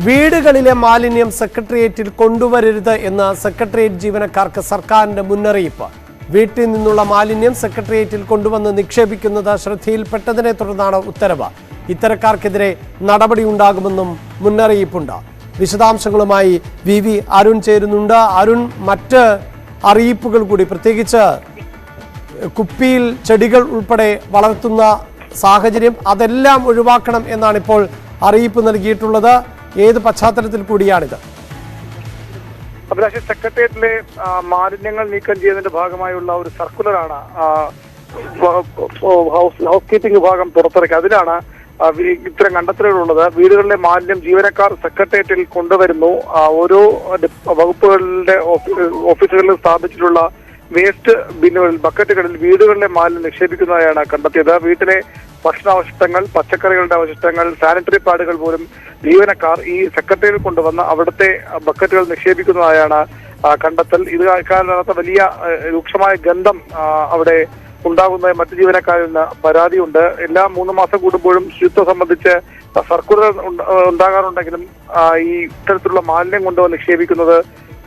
വീടുകളിലെ മാലിന്യം സെക്രട്ടേറിയറ്റിൽ കൊണ്ടുവരരുത് എന്ന സെക്രട്ടേറിയറ്റ് ജീവനക്കാർക്ക് സർക്കാരിന്റെ മുന്നറിയിപ്പ്. വീട്ടിൽ നിന്നുള്ള മാലിന്യം സെക്രട്ടേറിയറ്റിൽ കൊണ്ടുവന്ന് നിക്ഷേപിക്കുന്നത് ശ്രദ്ധയിൽപ്പെട്ടതിനെ തുടർന്നാണ് ഉത്തരവ്. ഇത്തരക്കാർക്കെതിരെ നടപടിയുണ്ടാകുമെന്നും മുന്നറിയിപ്പുണ്ട്. വിശദാംശങ്ങളുമായി വി അരുൺ ചേരുന്നുണ്ട്. അരുൺ, മറ്റ് അറിയിപ്പുകൾ കൂടി, പ്രത്യേകിച്ച് കുപ്പിയിൽ ചെടികൾ ഉൾപ്പെടെ വളർത്തുന്ന സാഹചര്യം, അതെല്ലാം ഒഴിവാക്കണം എന്നാണ് ഇപ്പോൾ അറിയിപ്പ് നൽകിയിട്ടുള്ളത്. ഏത് പശ്ചാത്തലത്തിൽ കൂടിയാണിത്? അഭിലാഷ്, സെക്രട്ടേറിയറ്റിലെ മാലിന്യങ്ങൾ നീക്കം ചെയ്യുന്നതിന്റെ ഭാഗമായുള്ള ഒരു സർക്കുലറാണ് ഹൗസ് കീപ്പിംഗ് വിഭാഗം പുറത്തിറക്കി. അതിലാണ് ഇത്തരം കണ്ടെത്തലുകളുള്ളത്. വീടുകളിലെ മാലിന്യം ജീവനക്കാർ സെക്രട്ടേറിയറ്റിൽ കൊണ്ടുവരുന്നു. ഓരോ വകുപ്പുകളുടെ ഓഫീസുകളിൽ സ്ഥാപിച്ചിട്ടുള്ള വേസ്റ്റ് ബിന്നുകളിൽ, ബക്കറ്റുകളിൽ വീടുകളിലെ മാലിന്യം നിക്ഷേപിക്കുന്നതായാണ് കണ്ടെത്തിയത്. വീട്ടിലെ ഭക്ഷണാവശിഷ്ടങ്ങൾ, പച്ചക്കറികളുടെ അവശിഷ്ടങ്ങൾ, സാനിറ്ററി പാഡുകൾ പോലും ജീവനക്കാർ ഈ സെക്രട്ടറിയിൽ കൊണ്ടുവന്ന് അവിടുത്തെ ബക്കറ്റുകൾ നിക്ഷേപിക്കുന്നതായാണ് കണ്ടെത്തൽ. ഇത് കാരണത്ത വലിയ രൂക്ഷമായ ഗന്ധം അവിടെ ഉണ്ടാകുന്ന മറ്റു ജീവനക്കാരിൽ നിന്ന് പരാതിയുണ്ട്. എല്ലാ 3 മാസം കൂടുമ്പോഴും ശുചിത്വം സംബന്ധിച്ച് സർക്കുലർ ഉണ്ടാകാറുണ്ടെങ്കിലും ഈ ഇത്തരത്തിലുള്ള മാലിന്യം കൊണ്ടുവന്ന് നിക്ഷേപിക്കുന്നത്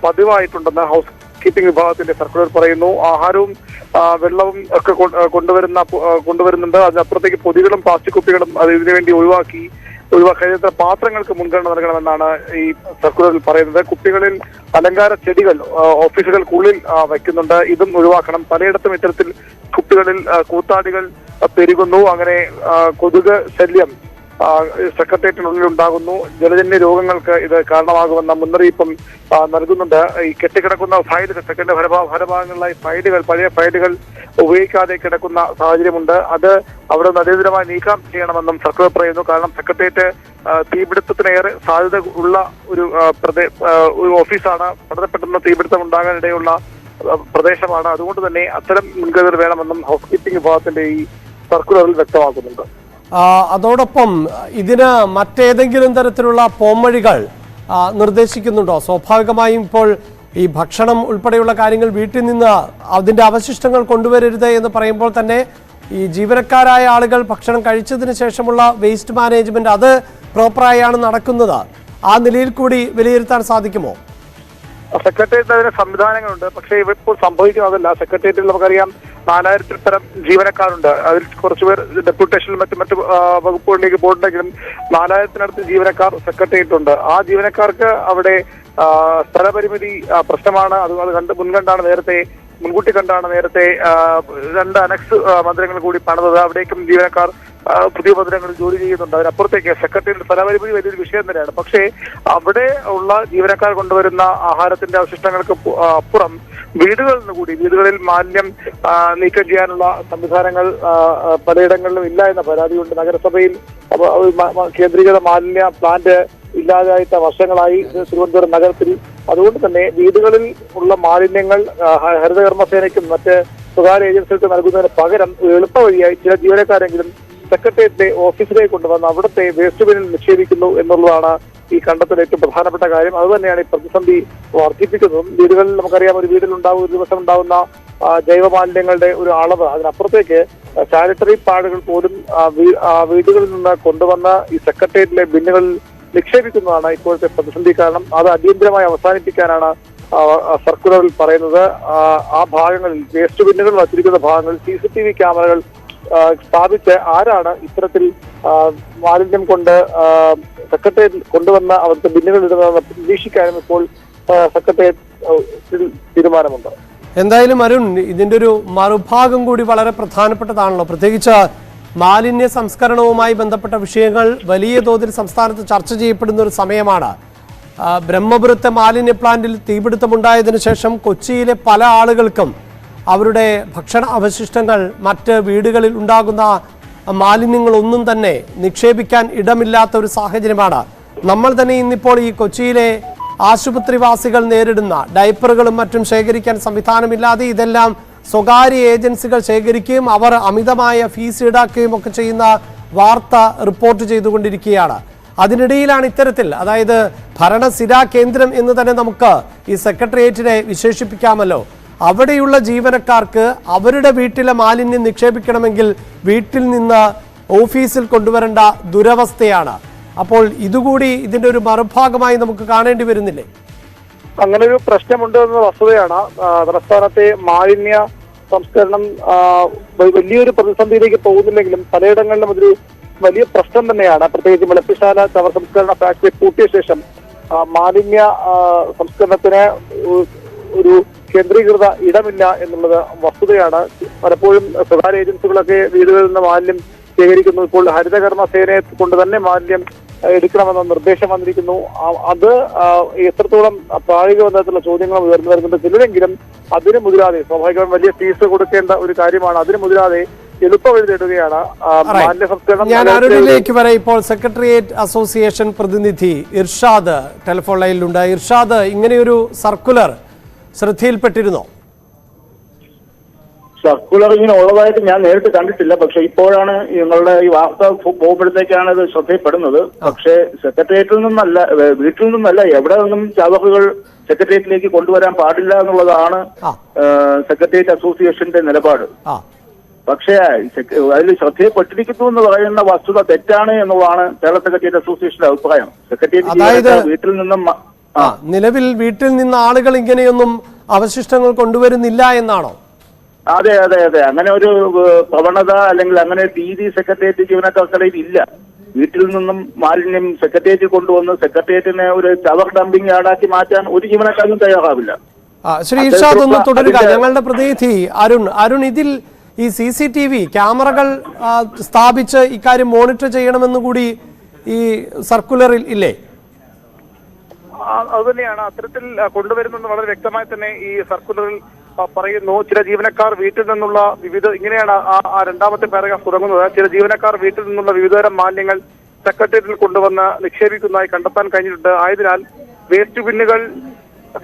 പതിവായിട്ടുണ്ടെന്ന് ഹൗസ് കീപ്പിംഗ് വിഭാഗത്തിന്റെ സർക്കുലർ പറയുന്നു. ആഹാരവും വെള്ളവും ഒക്കെ കൊണ്ടുവരുന്നുണ്ട്. അതിനപ്പുറത്തേക്ക് പൊതികളും പ്ലാസ്റ്റിക് കുപ്പികളും ഇതിനു വേണ്ടി ഒഴിവാക്കാൻ പാത്രങ്ങൾക്ക് മുൻഗണന നൽകണമെന്നാണ് ഈ സർക്കുലറിൽ പറയുന്നത്. കുപ്പികളിൽ അലങ്കാര ചെടികൾ ഓഫീസുകൾക്കുള്ളിൽ വയ്ക്കുന്നുണ്ട്. ഇതും ഒഴിവാക്കണം. പലയിടത്തും ഇത്തരത്തിൽ കുപ്പികളിൽ കൂത്താടികൾ പെരുകുന്നു. അങ്ങനെ കൊതുക് ശല്യം സെക്രട്ടേറിയറ്റിനുള്ളിൽ ഉണ്ടാകുന്നു. ജലജന്യ രോഗങ്ങൾക്ക് ഇത് കാരണമാകുമെന്ന മുന്നറിയിപ്പും നൽകുന്നുണ്ട്. ഈ കെട്ടിക്കിടക്കുന്ന ഫയലുകൾ, സെക്രട്ടറി ഫലഭാഗങ്ങളിലായി ഫയലുകൾ, പഴയ ഫയലുകൾ ഉപയോഗിക്കാതെ കിടക്കുന്ന സാഹചര്യമുണ്ട്. അത് അവിടെ നിന്ന് അടിയന്തരമായി നീക്കം ചെയ്യണമെന്നും സർക്കുലർ പറയുന്നു. കാരണം സെക്രട്ടേറിയറ്റ് തീപിടുത്തത്തിനേറെ സാധ്യത ഉള്ള ഒരു ഓഫീസാണ്. വളരെ പെട്ടെന്ന് തീപിടുത്തം ഉണ്ടാകാനിടയുള്ള പ്രദേശമാണ്. അതുകൊണ്ട് തന്നെ അത്തരം മുൻകരുതൽ വേണമെന്നും ഹൗസ് കീപ്പിംഗ് വിഭാഗത്തിന്റെ ഈ സർക്കുലറിൽ വ്യക്തമാക്കുന്നുണ്ട്. അതോടൊപ്പം ഇതിന് മറ്റേതെങ്കിലും തരത്തിലുള്ള പോംവഴികൾ നിർദ്ദേശിക്കുന്നുണ്ടോ? സ്വാഭാവികമായും ഇപ്പോൾ ഈ ഭക്ഷണം ഉൾപ്പെടെയുള്ള കാര്യങ്ങൾ വീട്ടിൽ നിന്ന് അതിൻ്റെ അവശിഷ്ടങ്ങൾ കൊണ്ടുവരരുത് എന്ന് പറയുമ്പോൾ തന്നെ ഈ ജീവനക്കാരായ ആളുകൾ ഭക്ഷണം കഴിച്ചതിന് ശേഷമുള്ള വേസ്റ്റ് മാനേജ്മെന്റ് അത് പ്രോപ്പറായാണ് നടക്കുന്നത്. ആ നിലയിൽ കൂടി വിലയിരുത്താൻ സാധിക്കുമോ? സെക്രട്ടേറിയറ്റിൽ അതിന് സംവിധാനങ്ങളുണ്ട്. പക്ഷേ ഇപ്പോൾ സംഭവിക്കുന്നതല്ല. സെക്രട്ടേറിയറ്റിൽ നമുക്കറിയാം 4000-ൽ പരം ജീവനക്കാരുണ്ട്. അതിൽ കുറച്ചുപേർ ഡെപ്യൂട്ടേഷനിൽ മറ്റു വകുപ്പുകളിലേക്ക് പോയിട്ടുണ്ടെങ്കിലും 4000-നടുത്ത് ജീവനക്കാർ സെക്രട്ടേറിയറ്റുണ്ട്. ആ ജീവനക്കാർക്ക് അവിടെ സ്ഥലപരിമിതി പ്രശ്നമാണ്. അത് മുൻകൂട്ടി കണ്ടാണ് നേരത്തെ 2 അനക്സ് മന്ദിരങ്ങൾ കൂടി പണിതത്. അവിടേക്കും ജീവനക്കാർ പുതിയ മന്ദിരങ്ങളിൽ ജോലി ചെയ്യുന്നുണ്ട്. അതിനപ്പുറത്തേക്ക് സെക്രട്ടേറിയറ്റ് സ്ഥലപരിമിതി വലിയൊരു വിഷയം തന്നെയാണ്. പക്ഷേ അവിടെ ഉള്ള ജീവനക്കാർ കൊണ്ടുവരുന്ന ആഹാരത്തിന്റെ അവശിഷ്ടങ്ങൾക്ക് അപ്പുറം വീടുകളിൽ മാലിന്യം നീക്കം ചെയ്യാനുള്ള സംവിധാനങ്ങൾ പലയിടങ്ങളിലും ഇല്ല എന്ന പരാതിയുണ്ട്. നഗരസഭയിൽ കേന്ദ്രീകൃത മാലിന്യ പ്ലാന്റ് ഇല്ലാതായിട്ട് വർഷങ്ങളായി തിരുവനന്തപുരം നഗരത്തിൽ. അതുകൊണ്ട് തന്നെ വീടുകളിൽ ഉള്ള മാലിന്യങ്ങൾ ഹരിതകർമ്മസേനയ്ക്കും മറ്റ് സ്വകാര്യ ഏജൻസികൾക്ക് നൽകുന്നതിന് പകരം എളുപ്പ വഴിയായി ചില ജീവനക്കാരെങ്കിലും സെക്രട്ടേറിയറ്റിലെ ഓഫീസിലേക്ക് കൊണ്ടുവന്ന് അവിടുത്തെ വേസ്റ്റ് ബിന്നിൽ നിക്ഷേപിക്കുന്നു എന്നുള്ളതാണ് ഈ കണ്ടെത്തൽ ഏറ്റവും പ്രധാനപ്പെട്ട കാര്യം. അതുതന്നെയാണ് ഈ പ്രതിസന്ധി വർദ്ധിപ്പിക്കുന്നതും. വീടുകളിൽ നമുക്കറിയാം, ഒരു ദിവസം ഉണ്ടാകുന്ന ജൈവ മാലിന്യങ്ങളുടെ ഒരു അളവ്, അതിനപ്പുറത്തേക്ക് സാനിറ്ററി പാഡുകൾ പോലും വീടുകളിൽ നിന്ന് കൊണ്ടുവന്ന് ഈ സെക്രട്ടേറിയറ്റിലെ ബിന്നുകളിൽ നിക്ഷേപിക്കുന്നതാണ് ഇപ്പോഴത്തെ പ്രതിസന്ധി കാരണം. അത് അടിയന്തരമായി അവസാനിപ്പിക്കാനാണ് സർക്കുലറിൽ പറയുന്നത്. ആ ഭാഗങ്ങളിൽ, വേസ്റ്റ് ബിന്നുകൾ വച്ചിരിക്കുന്ന ഭാഗങ്ങളിൽ CCTV ക്യാമറകൾ സ്ഥാപിച്ച് ആരാണ് ഇത്തരത്തിൽ മാലിന്യം കൊണ്ട് സെക്രട്ടേറിയറ്റിൽ കൊണ്ടുവന്ന അവർക്ക് ബിന്നുകൾ ഇടുന്നതെന്ന് നിരീക്ഷിക്കാനും ഇപ്പോൾ സെക്രട്ടേറിയറ്റിൽ തീരുമാനമുണ്ട്. എന്തായാലും അരുൺ, ഇതിന്റെ ഒരു മറുഭാഗം കൂടി വളരെ പ്രധാനപ്പെട്ടതാണല്ലോ. പ്രത്യേകിച്ച് മാലിന്യ സംസ്കരണവുമായി ബന്ധപ്പെട്ട വിഷയങ്ങൾ വലിയ തോതിൽ സംസ്ഥാനത്ത് ചർച്ച ചെയ്യപ്പെടുന്ന ഒരു സമയമാണ്. ബ്രഹ്മപുരത്തെ മാലിന്യ പ്ലാന്റിൽ തീപിടുത്തമുണ്ടായതിനു ശേഷം കൊച്ചിയിലെ പല ആളുകൾക്കും അവരുടെ ഭക്ഷണ അവശിഷ്ടങ്ങൾ, മറ്റ് വീടുകളിൽ ഉണ്ടാകുന്ന മാലിന്യങ്ങളൊന്നും തന്നെ നിക്ഷേപിക്കാൻ ഇടമില്ലാത്ത ഒരു സാഹചര്യമാണ്. നമ്മൾ തന്നെ ഇന്നിപ്പോൾ ഈ കൊച്ചിയിലെ ആശുപത്രിവാസികൾ നേരിടുന്ന ഡയപ്പറുകളും മറ്റും ശേഖരിക്കാൻ സംവിധാനമില്ലാതെ ഇതെല്ലാം സ്വകാര്യ ഏജൻസികൾ ശേഖരിക്കുകയും അവർ അമിതമായ ഫീസ് ഈടാക്കുകയും ഒക്കെ ചെയ്യുന്ന വാർത്ത റിപ്പോർട്ട് ചെയ്തുകൊണ്ടിരിക്കുകയാണ്. അതിനിടയിലാണ് ഇത്തരത്തിൽ, അതായത് ഭരണസിരാ കേന്ദ്രം എന്ന് തന്നെ നമുക്ക് ഈ സെക്രട്ടേറിയറ്റിനെ വിശേഷിപ്പിക്കാമല്ലോ, അവിടെയുള്ള ജീവനക്കാർക്ക് അവരുടെ വീട്ടിലെ മാലിന്യം നിക്ഷേപിക്കണമെങ്കിൽ വീട്ടിൽ നിന്ന് ഓഫീസിൽ കൊണ്ടുവരേണ്ട ദുരവസ്ഥയാണ്. അപ്പോൾ ഇതുകൂടി ഇതിന്റെ ഒരു മറുഭാഗമായി നമുക്ക് കാണേണ്ടി വരുന്നില്ലേ? അങ്ങനെ ഒരു പ്രശ്നമുണ്ട് എന്ന വസ്തുതയാണ്. തലസ്ഥാനത്തെ മാലിന്യ സംസ്കരണം വലിയൊരു പ്രതിസന്ധിയിലേക്ക് പോകുന്നില്ലെങ്കിലും പലയിടങ്ങളിലും അതൊരു വലിയ പ്രശ്നം തന്നെയാണ്. പ്രത്യേകിച്ച് മുളപ്പിശാല ചവർ സംസ്കരണ ഫാക്ടറി പൂട്ടിയ ശേഷം മാലിന്യ സംസ്കരണത്തിന് ഒരു കേന്ദ്രീകൃത ഇടമില്ല എന്നുള്ളത് വസ്തുതയാണ്. പലപ്പോഴും സ്വകാര്യ ഏജൻസികളൊക്കെ വീടുകളിൽ നിന്ന് മാലിന്യം ശേഖരിക്കുന്നു. ഇപ്പോൾ ഹരിതകർമ്മ സേനയെ കൊണ്ട് തന്നെ മാലിന്യം എടുക്കണമെന്ന നിർദ്ദേശം വന്നിരിക്കുന്നു. അത് എത്രത്തോളം പ്രായോഗിക ബന്ധത്തിലുള്ള ചോദ്യങ്ങൾ ഉയർന്നു വരുന്നുണ്ട്. ചിലരെങ്കിലും അതിന് മുതിരാതെ, സ്വാഭാവികമായും വലിയ ഫീസ് കൊടുക്കേണ്ട ഒരു കാര്യമാണ്, അതിന് മുതിരാതെ എളുപ്പവഴി തേടുകയാണ് മാലിന്യ സംസ്കരണം. ഞാൻ അരുണിലേക്ക് വരെ ഇപ്പോൾ സെക്രട്ടേറിയറ്റ് അസോസിയേഷൻ പ്രതിനിധി ഇർഷാദ് ടെലിഫോൺ ലൈനിലുണ്ട്. ഇർഷാദ്, ഇങ്ങനെയൊരു സർക്കുലർ ശ്രദ്ധയിൽപ്പെട്ടിരുന്നോ? സർക്കുലർ ഇങ്ങനെ ഉള്ളതായിട്ട് ഞാൻ നേരിട്ട് കണ്ടിട്ടില്ല. പക്ഷെ ഇപ്പോഴാണ് നിങ്ങളുടെ ഈ വാർത്ത പോകുമ്പോഴത്തേക്കാണ് ഇത് ശ്രദ്ധയിൽപ്പെടുന്നത്. പക്ഷേ സെക്രട്ടേറിയറ്റിൽ നിന്നല്ല, വീട്ടിൽ നിന്നല്ല, എവിടെ നിന്നും ചവറുകൾ സെക്രട്ടേറിയറ്റിലേക്ക് കൊണ്ടുവരാൻ പാടില്ല എന്നുള്ളതാണ് സെക്രട്ടേറിയറ്റ് അസോസിയേഷന്റെ നിലപാട്. പക്ഷേ അതിൽ ശ്രദ്ധയിൽപ്പെട്ടിരിക്കുന്നു എന്ന് പറയുന്ന വസ്തുത തെറ്റാണ് എന്നുള്ളതാണ് കേരള സെക്രട്ടേറിയറ്റ് അസോസിയേഷന്റെ അഭിപ്രായം. സെക്രട്ടേറിയറ്റ് വീട്ടിൽ നിന്നും നിലവിൽ വീട്ടിൽ നിന്ന് ആളുകൾ ഇങ്ങനെയൊന്നും അവശിഷ്ടങ്ങൾ കൊണ്ടുവരുന്നില്ല എന്നാണോ? അതെ അതെ അതെ, അങ്ങനെ ഒരു പ്രവണത അല്ലെങ്കിൽ അങ്ങനെ രീതി സെക്രട്ടേറിയറ്റ് ജീവനക്കാർക്കിടയിൽ ഇല്ല. വീട്ടിൽ നിന്നും മാലിന്യം സെക്രട്ടേറിയറ്റിൽ കൊണ്ടുവന്ന് സെക്രട്ടേറിയറ്റിനെ ഒരു ചവർ ഡംപിംഗ് യാർഡാക്കി മാറ്റാൻ ഒരു ജീവനക്കാരും തയ്യാറാവില്ല. ശ്രീ ഇർഷാദ് ഒന്ന് തുടരുക. ഞങ്ങളുടെ പ്രതിനിധി അരുൺ, ഇതിൽ ഈ CCTV ക്യാമറകൾ സ്ഥാപിച്ച് ഇക്കാര്യം മോണിറ്റർ ചെയ്യണമെന്ന് കൂടി ഈ സർക്കുലറിൽ ഇല്ലേ? അതുതന്നെയാണ് അത്തരത്തിൽ കൊണ്ടുവരുന്നത്. വളരെ വ്യക്തമായി തന്നെ ഈ സർക്കുലറിൽ പറയുന്നു. ചില ജീവനക്കാർ വീട്ടിൽ നിന്നുള്ള ഇങ്ങനെയാണ് ആ രണ്ടാമത്തെ പാരഗ്രാഫ് തുടങ്ങുന്നത്. ചില ജീവനക്കാർ വീട്ടിൽ നിന്നുള്ള വിവിധതരം മാലിന്യങ്ങൾ സെക്രട്ടേറിയറ്റിൽ കൊണ്ടുവന്ന് നിക്ഷേപിക്കുന്നതായി കണ്ടെത്താൻ കഴിഞ്ഞിട്ടുണ്ട്. ആയതിനാൽ വേസ്റ്റ് ബിന്നുകൾ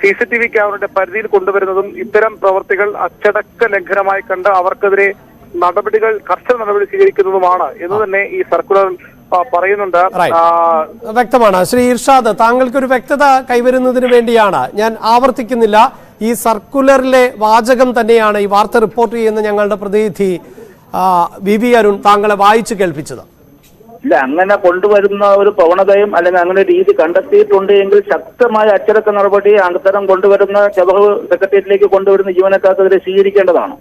CCTV ക്യാമറയുടെ പരിധിയിൽ കൊണ്ടുവരുന്നതും ഇത്തരം പ്രവർത്തികൾ അച്ചടക്ക ലംഘനമായി കണ്ട് അവർക്കെതിരെ കർശന നടപടി സ്വീകരിക്കുന്നതുമാണ് എന്ന് തന്നെ ഈ സർക്കുലറിൽ പറയുന്നുണ്ട്. വ്യക്തമാണ്. ശ്രീ ഇർഷാദ്, താങ്കൾക്കൊരു വ്യക്തത കൈവരുന്നതിന് വേണ്ടിയാണ്, ഞാൻ ആവർത്തിക്കുന്നില്ല, ഈ സർക്കുലറിലെ വാചകം തന്നെയാണ് ഈ വാർത്ത റിപ്പോർട്ട് ചെയ്യുന്ന ഞങ്ങളുടെ പ്രതിനിധി VV അരുൺ താങ്കളെ വായിച്ചു കേൾപ്പിച്ചത്. ഇല്ല, അങ്ങനെ കൊണ്ടുവരുന്ന ഒരു പ്രവണതയും അല്ലെങ്കിൽ അങ്ങനെ രീതി കണ്ടെത്തിയിട്ടുണ്ട് എങ്കിൽ ശക്തമായ അച്ചടക്ക നടപടി അത്തരം കൊണ്ടുവരുന്ന ചവർ സെക്രട്ടേറിയറ്റിലേക്ക് കൊണ്ടുവരുന്ന ജീവനക്കാർക്കെതിരെ സ്വീകരിക്കേണ്ടതാണ്.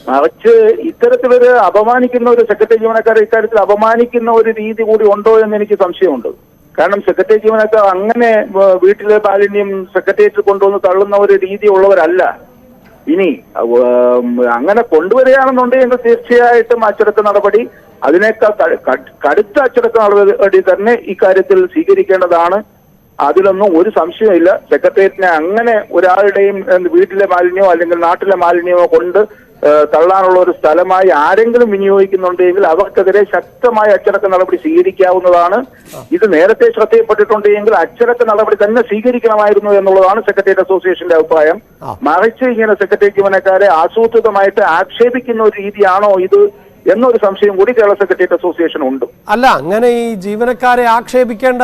മറിച്ച് ഇത്തരത്തിലൊരു അപമാനിക്കുന്ന ഒരു സെക്രട്ടറി ജീവനക്കാരെ ഇക്കാര്യത്തിൽ അപമാനിക്കുന്ന ഒരു രീതി കൂടി ഉണ്ടോ എന്ന് എനിക്ക് സംശയമുണ്ട്. കാരണം സെക്രട്ടറി ജീവനക്കാർ അങ്ങനെ വീട്ടിലെ മാലിന്യം സെക്രട്ടേറിയറ്റിൽ കൊണ്ടുവന്ന് തള്ളുന്ന ഒരു രീതി ഉള്ളവരല്ല. ഇനി അങ്ങനെ കൊണ്ടുവരികയാണെന്നുണ്ടെങ്കിൽ തീർച്ചയായിട്ടും അച്ചടക്ക നടപടി, അതിനേക്കാൾ കടുത്ത അച്ചടക്ക നടപടി തന്നെ ഇക്കാര്യത്തിൽ സ്വീകരിക്കേണ്ടതാണ്. അതിലൊന്നും ഒരു സംശയമില്ല. സെക്രട്ടേറിയറ്റിനെ അങ്ങനെ ഒരാളുടെയും വീട്ടിലെ മാലിന്യമോ അല്ലെങ്കിൽ നാട്ടിലെ മാലിന്യമോ കൊണ്ട് തള്ളാനുള്ള ഒരു സ്ഥലമായി ആരെങ്കിലും വിനിയോഗിക്കുന്നുണ്ടെങ്കിൽ അവർക്കെതിരെ ശക്തമായ അച്ചടക്ക നടപടി സ്വീകരിക്കാവുന്നതാണ്. ഇത് നേരത്തെ ശ്രദ്ധയിൽപ്പെട്ടിട്ടുണ്ടെങ്കിൽ അച്ചടക്ക നടപടി തന്നെ സ്വീകരിക്കണമായിരുന്നു എന്നുള്ളതാണ് സെക്രട്ടേറിയറ്റ് അസോസിയേഷന്റെ അഭിപ്രായം. മറിച്ച് ഇങ്ങനെ സെക്രട്ടേറിയറ്റ് ജീവനക്കാരെ ആസൂത്രിതമായിട്ട് ആക്ഷേപിക്കുന്ന ഒരു രീതിയാണോ ഇത് എന്നൊരു സംശയം കൂടി കേരള സെക്രട്ടേറിയറ്റ് അസോസിയേഷൻ ഉണ്ട്. അല്ല, അങ്ങനെ ഈ ജീവനക്കാരെ ആക്ഷേപിക്കേണ്ട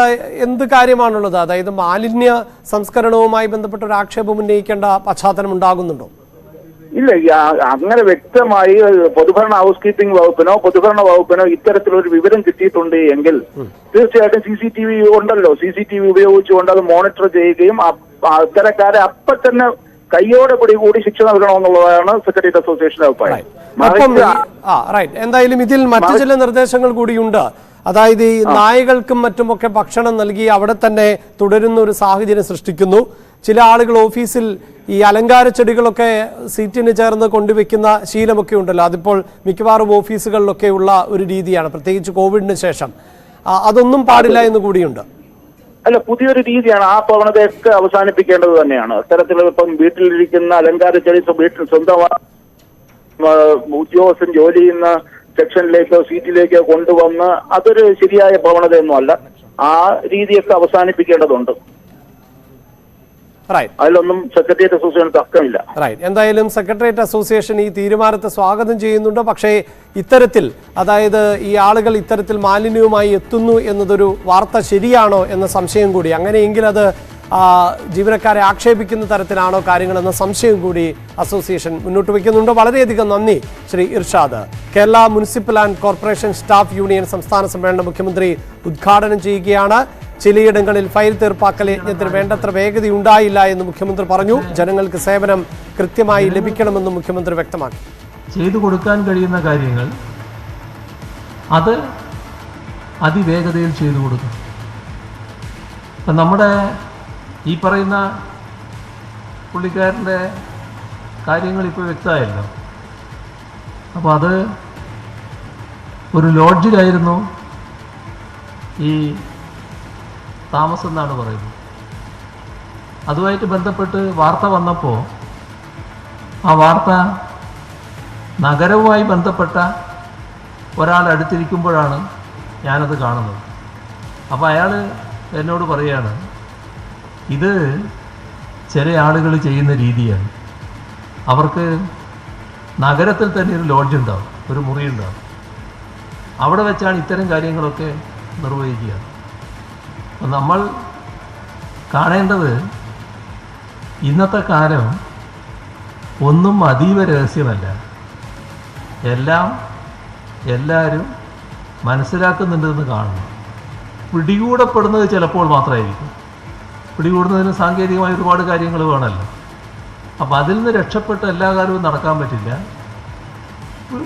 എന്ത് കാര്യമാണുള്ളത്? അതായത് മാലിന്യ സംസ്കരണവുമായി ബന്ധപ്പെട്ട ഒരു ആക്ഷേപം ഉന്നയിക്കേണ്ട പശ്ചാത്തലം ഉണ്ടാകുന്നുണ്ടോ? ഇല്ല, അങ്ങനെ വ്യക്തമായി പൊതുഭരണ ഹൗസ് കീപ്പിംഗ് വകുപ്പിനോ പൊതുഭരണ വകുപ്പിനോ ഇത്തരത്തിലൊരു വിവരം കിട്ടിയിട്ടുണ്ട് എങ്കിൽ തീർച്ചയായിട്ടും CCTV ഉണ്ടല്ലോ, CCTV ഉപയോഗിച്ചുകൊണ്ട് അത് മോണിറ്റർ ചെയ്യുകയും അത്തരക്കാരെ അപ്പൊ തന്നെ കയ്യോടെ കൂടി ശിക്ഷ നൽകണമെന്നുള്ളതാണ് സെക്രട്ടേറിയറ്റ് അസോസിയേഷന്റെ അഭിപ്രായം. എന്തായാലും ഇതിൽ മറ്റു ചില നിർദ്ദേശങ്ങൾ കൂടിയുണ്ട്. അതായത് ഈ നായകൾക്കും മറ്റുമൊക്കെ ഭക്ഷണം നൽകി അവിടെ തന്നെ തുടരുന്ന ഒരു സാഹചര്യം സൃഷ്ടിക്കുന്നു. ചില ആളുകൾ ഓഫീസിൽ ഈ അലങ്കാര ചെടികളൊക്കെ സീറ്റിന് ചേർന്ന് കൊണ്ടുവയ്ക്കുന്ന ശീലമൊക്കെ ഉണ്ടല്ലോ. അതിപ്പോൾ മിക്കവാറും ഓഫീസുകളിലൊക്കെ ഉള്ള ഒരു രീതിയാണ്, പ്രത്യേകിച്ച് കോവിഡിന് ശേഷം. അതൊന്നും പാടില്ല എന്ന് കൂടിയുണ്ട്. അല്ല, പുതിയൊരു രീതിയാണ്. ആ പ്രവണതയൊക്കെ അവസാനിപ്പിക്കേണ്ടത് തന്നെയാണ്. അത്തരത്തിൽ ഇപ്പം വീട്ടിലിരിക്കുന്ന അലങ്കാര ചെടി വീട്ടിൽ സ്വന്തമായി ഉദ്യോഗസ്ഥൻ ജോലി ചെയ്യുന്ന സെക്ഷനിലേക്കോ സീറ്റിലേക്കോ കൊണ്ടുവന്ന് അതൊരു ശരിയായ പ്രവണതയൊന്നും അല്ല. ആ രീതിയൊക്കെ അവസാനിപ്പിക്കേണ്ടതുണ്ട്. അതിലൊന്നും സെക്രട്ടേറിയറ്റ് അസോസിയേഷൻ തർക്കമില്ല. എന്തായാലും സെക്രട്ടേറിയറ്റ് അസോസിയേഷൻ ഈ തീരുമാനത്തെ സ്വാഗതം ചെയ്യുന്നുണ്ട്. പക്ഷേ ഇത്തരത്തിൽ, അതായത് ഈ ആളുകൾ ഇത്തരത്തിൽ മാലിന്യവുമായി എത്തുന്നു എന്നതൊരു വാർത്ത ശരിയാണോ എന്ന സംശയം കൂടി. അങ്ങനെയെങ്കിൽ അത് ജീവനക്കാരെ ആക്ഷേപിക്കുന്ന തരത്തിലാണോ കാര്യങ്ങളെന്ന സംശയം കൂടി അസോസിയേഷൻ മുന്നോട്ട് വയ്ക്കുന്നുണ്ട്. വളരെയധികം നന്ദി Shri Irshad. Kerala municipal and corporation staff union സംസ്ഥാന സമ്മേളനം മുഖ്യമന്ത്രി ഉദ്ഘാടനം ചെയ്യുകയാണ്. ചിലയിടങ്ങളിൽ ഫയൽ തീർപ്പാക്കൽ യജ്ഞത്തിന് വേണ്ടത്ര വേഗതയുണ്ടായില്ല എന്ന് മുഖ്യമന്ത്രി പറഞ്ഞു. ജനങ്ങൾക്ക് സേവനം കൃത്യമായി ലഭിക്കണമെന്നും മുഖ്യമന്ത്രി വ്യക്തമാക്കി. ചെയ്തു കൊടുക്കാൻ കഴിയുന്ന കാര്യങ്ങൾ അത് അതിവേഗതയിൽ ചെയ്തു കൊടുക്കും. അപ്പം നമ്മുടെ ഈ പറയുന്ന പുള്ളിക്കാരൻ്റെ കാര്യങ്ങൾ ഇപ്പോൾ വ്യക്തമായല്ലോ. അപ്പോൾ അത് ഒരു ലോഡ്ജിലായിരുന്നു ഈ താമസം എന്നാണ് പറയുന്നത്. അതുമായിട്ട് ബന്ധപ്പെട്ട് വാർത്ത വന്നപ്പോൾ ആ വാർത്ത നഗരവുമായി ബന്ധപ്പെട്ട ഒരാൾ അടുത്തിരിക്കുമ്പോഴാണ് ഞാനത് കാണുന്നത്. അപ്പോൾ അയാൾ എന്നോട് പറയുകയാണ്, ഇത് ചില ആളുകൾ ചെയ്യുന്ന രീതിയാണ്. അവർക്ക് നഗരത്തിൽ തന്നെ ഒരു ലോഡ്ജ് ഉണ്ടാവും, ഒരു മുറി ഉണ്ടാവും. അവിടെ വെച്ചാണ് ഇത്തരം കാര്യങ്ങളൊക്കെ നിർവഹിക്കുക. അപ്പം നമ്മൾ കാണേണ്ടത് ഇന്നത്തെ കാലം ഒന്നും അതീവ രഹസ്യമല്ല. എല്ലാവരും മനസ്സിലാക്കുന്നുണ്ടെന്ന് കാണണം. പിടികൂടപ്പെടുന്നത് ചിലപ്പോൾ മാത്രമായിരിക്കും. പിടികൂടുന്നതിന് സാങ്കേതികമായ ഒരുപാട് കാര്യങ്ങൾ വേണമല്ലോ. അപ്പം അതിൽ നിന്ന് രക്ഷപ്പെട്ട് എല്ലാ കാലവും നടക്കാൻ പറ്റില്ല.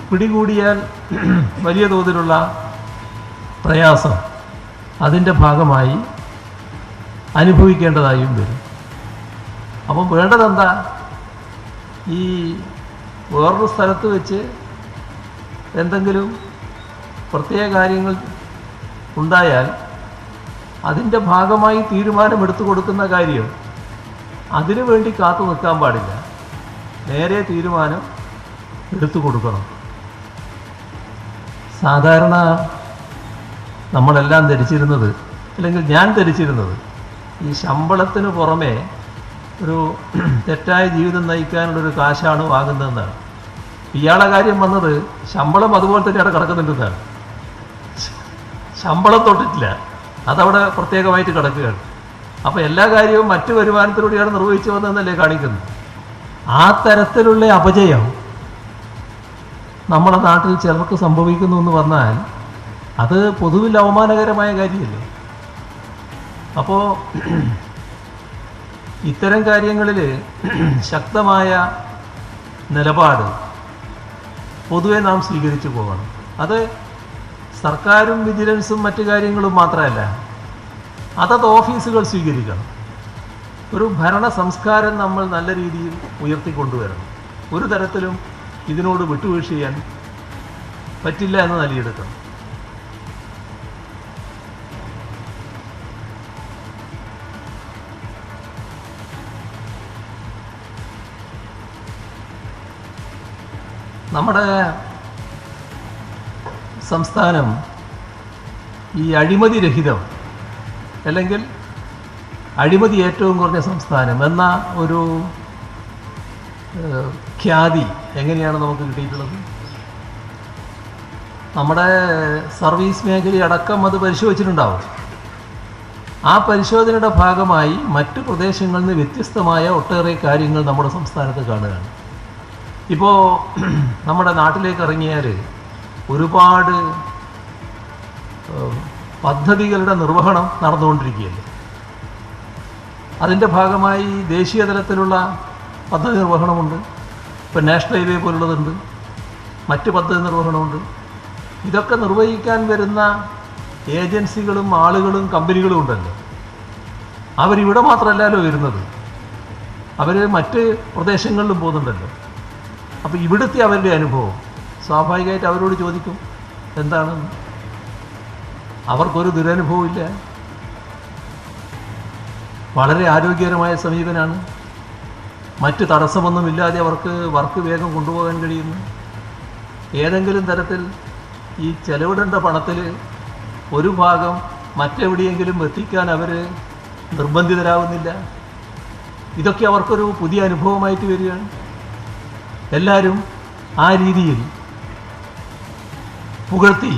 പിടികൂടിയാൽ വലിയ തോതിലുള്ള പ്രയാസം അതിൻ്റെ ഭാഗമായി അനുഭവിക്കേണ്ടതായും വരും. അപ്പം വേണ്ടതെന്താ, ഈ വേറൊരു സ്ഥലത്ത് വെച്ച് എന്തെങ്കിലും പ്രത്യേക കാര്യങ്ങൾ ഉണ്ടായാൽ അതിൻ്റെ ഭാഗമായി തീരുമാനമെടുത്തു കൊടുക്കുന്ന കാര്യം അതിനു വേണ്ടി കാത്തു നിൽക്കാൻ പാടില്ല. നേരെ തീരുമാനം എടുത്തു കൊടുക്കണം. സാധാരണ നമ്മളെല്ലാം ധരിച്ചിരുന്നത്, അല്ലെങ്കിൽ ഞാൻ ധരിച്ചിരുന്നത്, ഈ ശമ്പളത്തിന് പുറമേ ഒരു തെറ്റായ ജീവിതം നയിക്കാനുള്ളൊരു കാശാണ് വാങ്ങുന്നതെന്നാണ്. ഇയാളെ കാര്യം വന്നത് ശമ്പളം അതുപോലെ തന്നെ അവിടെ കിടക്കുന്നുണ്ടെന്നാണ്. ശമ്പളം തൊട്ടിട്ടില്ല, അതവിടെ പ്രത്യേകമായിട്ട് കിടക്കുകയാണ്. അപ്പോൾ എല്ലാ കാര്യവും മറ്റു വരുമാനത്തിലൂടെയാണ് നിർവഹിച്ചു വന്നതെന്നല്ലേ കാണിക്കുന്നത്. ആ തരത്തിലുള്ള അപജയം നമ്മുടെ നാട്ടിൽ ചിലർക്ക് സംഭവിക്കുന്നു എന്ന് പറഞ്ഞാൽ അത് പൊതുവിൽ അവമാനകരമായ കാര്യമല്ലേ. അപ്പോൾ ഇത്തരം കാര്യങ്ങളിൽ ശക്തമായ നിലപാട് പൊതുവെ നാം സ്വീകരിച്ചു പോകണം. അത് സർക്കാരും വിജിലൻസും മറ്റു കാര്യങ്ങളും മാത്രമല്ല, അതത് ഓഫീസുകൾ സ്വീകരിക്കണം. ഒരു ഭരണ സംസ്കാരം നമ്മൾ നല്ല രീതിയിൽ ഉയർത്തിക്കൊണ്ടുവരണം. ഒരു തരത്തിലും ഇതിനോട് വിട്ടുവീഴ്ച ചെയ്യാൻ പറ്റില്ല എന്ന് നിലയെടുക്കണം. നമ്മുടെ സംസ്ഥാനം ഈ അഴിമതി രഹിതം, അല്ലെങ്കിൽ അഴിമതി ഏറ്റവും കുറഞ്ഞ സംസ്ഥാനം എന്ന ഒരു ഖ്യാതി എങ്ങനെയാണ് നമുക്ക് കിട്ടിയിട്ടുള്ളത്? നമ്മുടെ സർവീസ് മേഖലയടക്കം അത് പരിശോധിച്ചിട്ടുണ്ടാവും. ആ പരിശോധനയുടെ ഭാഗമായി മറ്റു പ്രദേശങ്ങളിൽ നിന്ന് വ്യത്യസ്തമായ ഒട്ടേറെ കാര്യങ്ങൾ നമ്മുടെ സംസ്ഥാനത്ത് കാണുകയാണ്. ഇപ്പോൾ നമ്മുടെ നാട്ടിലേക്ക് ഇറങ്ങിയാൽ ഒരുപാട് പദ്ധതികളുടെ നിർവഹണം നടന്നുകൊണ്ടിരിക്കുകയല്ലേ. അതിൻ്റെ ഭാഗമായി ദേശീയ തലത്തിലുള്ള പദ്ധതി നിർവഹണമുണ്ട്. ഇപ്പോൾ നാഷണൽ ഹൈവേ പോലുള്ളതുണ്ട്, മറ്റ് പദ്ധതി നിർവഹണമുണ്ട്. ഇതൊക്കെ നിർവഹിക്കാൻ വരുന്ന ഏജൻസികളും ആളുകളും കമ്പനികളും ഉണ്ടല്ലോ. അവരിവിടെ മാത്രമല്ലല്ലോ വരുന്നത്, അവർ മറ്റ് പ്രദേശങ്ങളിലും പോകുന്നുണ്ടല്ലോ. അപ്പോൾ ഇവിടുത്തെ അവരുടെ അനുഭവം സ്വാഭാവികമായിട്ട് അവരോട് ചോദിക്കും എന്താണ്. അവർക്കൊരു ദുരനുഭവമില്ല. വളരെ ആരോഗ്യകരമായ സമീപനാണ്. മറ്റ് തടസ്സമൊന്നുമില്ലാതെ അവർക്ക് വർക്ക് വേഗം കൊണ്ടുപോകാൻ കഴിയുന്നു. ഏതെങ്കിലും തരത്തിൽ ഈ ചെലവിടേണ്ട പണത്തിൽ ഒരു ഭാഗം മറ്റെവിടെയെങ്കിലും എത്തിക്കാൻ അവർ നിർബന്ധിതരാകുന്നില്ല. ഇതൊക്കെ അവർക്കൊരു പുതിയ അനുഭവമായിട്ട് വരികയാണ്. എല്ലാവരും ആ രീതിയിൽ പുകഴ്ത്തി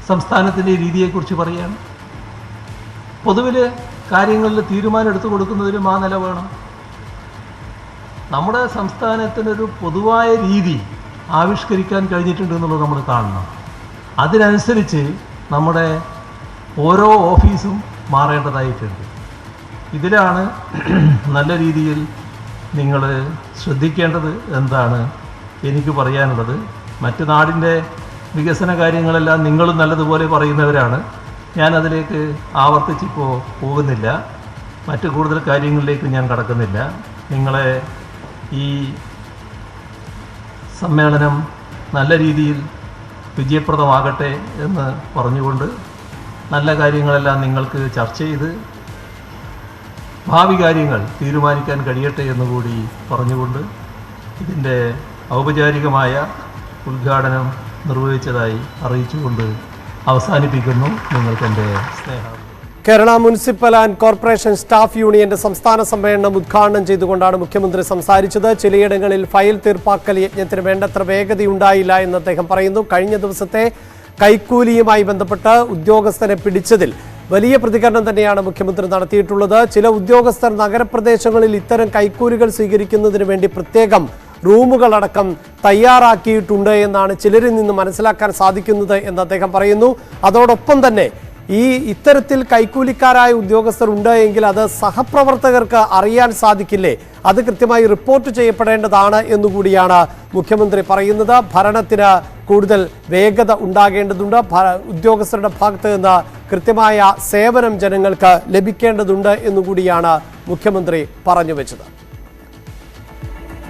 സംസ്ഥാനത്തിൻ്റെ രീതിയെക്കുറിച്ച് പറയുകയാണ്. പൊതുവിൽ കാര്യങ്ങളിൽ തീരുമാനം എടുത്തു കൊടുക്കുന്നതിലും ആ നില വേണം. നമ്മുടെ സംസ്ഥാനത്തിനൊരു പൊതുവായ രീതി ആവിഷ്കരിക്കാൻ കഴിഞ്ഞിട്ടുണ്ട് എന്നുള്ളത് നമ്മൾ കാണണം. അതിനനുസരിച്ച് നമ്മുടെ ഓരോ ഓഫീസും മാറേണ്ടതായിട്ടുണ്ട്. ഇതിലാണ് നല്ല രീതിയിൽ നിങ്ങൾ ശ്രദ്ധിക്കേണ്ടത് എന്താണ് എനിക്ക് പറയാനുള്ളത്. മറ്റു നാടിൻ്റെ വികസന കാര്യങ്ങളെല്ലാം നിങ്ങളും നല്ലതുപോലെ പറയുന്നവരാണ്. ഞാനതിലേക്ക് ആവർത്തിച്ചിപ്പോൾ പോകുന്നില്ല. മറ്റു കൂടുതൽ കാര്യങ്ങളിലേക്ക് ഞാൻ കടക്കുന്നില്ല. നിങ്ങളെ ഈ സമ്മേളനം നല്ല രീതിയിൽ വിജയപ്രദമാകട്ടെ എന്ന് പറഞ്ഞുകൊണ്ട് നല്ല കാര്യങ്ങളെല്ലാം നിങ്ങൾക്ക് ചർച്ച ചെയ്ത് ഭാവി കാര്യങ്ങൾ തീരുമാനിക്കാൻ കഴിയട്ടെ എന്നുകൂടി പറഞ്ഞുകൊണ്ട് ഇതിൻ്റെ ഔപചാരികമായ ഉദ്ഘാടനം നിർവഹിച്ചതായി അറിയിച്ചുകൊണ്ട് അവസാനിപ്പിക്കുന്നു. നിങ്ങൾക്കെൻ്റെ സ്നേഹം. Kerala municipal and corporation staff യൂണിയന്റെ സംസ്ഥാന സമ്മേളനം ഉദ്ഘാടനം ചെയ്തുകൊണ്ടാണ് മുഖ്യമന്ത്രി സംസാരിച്ചത്. ചിലയിടങ്ങളിൽ ഫയൽ തീർപ്പാക്കൽ യജ്ഞത്തിന് വേണ്ടത്ര വേഗതയുണ്ടായില്ല എന്ന് അദ്ദേഹം പറയുന്നു. കഴിഞ്ഞ ദിവസത്തെ കൈക്കൂലിയുമായി ബന്ധപ്പെട്ട് ഉദ്യോഗസ്ഥരെ പിടിച്ചതിൽ വലിയ പ്രതികരണം തന്നെയാണ് മുഖ്യമന്ത്രി നടത്തിയിട്ടുള്ളത്. ചില ഉദ്യോഗസ്ഥർ നഗരപ്രദേശങ്ങളിൽ ഇത്തരം കൈക്കൂലികൾ സ്വീകരിക്കുന്നതിന് വേണ്ടി പ്രത്യേകം റൂമുകളടക്കം തയ്യാറാക്കിയിട്ടുണ്ട് എന്നാണ് ചിലരിൽ നിന്ന് മനസ്സിലാക്കാൻ സാധിക്കുന്നത് എന്ന് അദ്ദേഹം പറയുന്നു. അതോടൊപ്പം തന്നെ ഇത്തരത്തിൽ കൈക്കൂലിക്കാരായ ഉദ്യോഗസ്ഥർ ഉണ്ട് എങ്കിൽ അത് സഹപ്രവർത്തകർക്ക് അറിയാൻ സാധിക്കില്ലേ, അത് കൃത്യമായി റിപ്പോർട്ട് ചെയ്യപ്പെടേണ്ടതാണ് എന്നുകൂടിയാണ് മുഖ്യമന്ത്രി പറയുന്നത്. ഭരണത്തിന് കൂടുതൽ വേഗത ഉണ്ടാകേണ്ടതുണ്ട്. ഉദ്യോഗസ്ഥരുടെ ഭാഗത്ത് നിന്ന് കൃത്യമായ സേവനം ജനങ്ങൾക്ക് ലഭിക്കേണ്ടതുണ്ട് എന്നുകൂടിയാണ് മുഖ്യമന്ത്രി പറഞ്ഞു വെച്ചത്.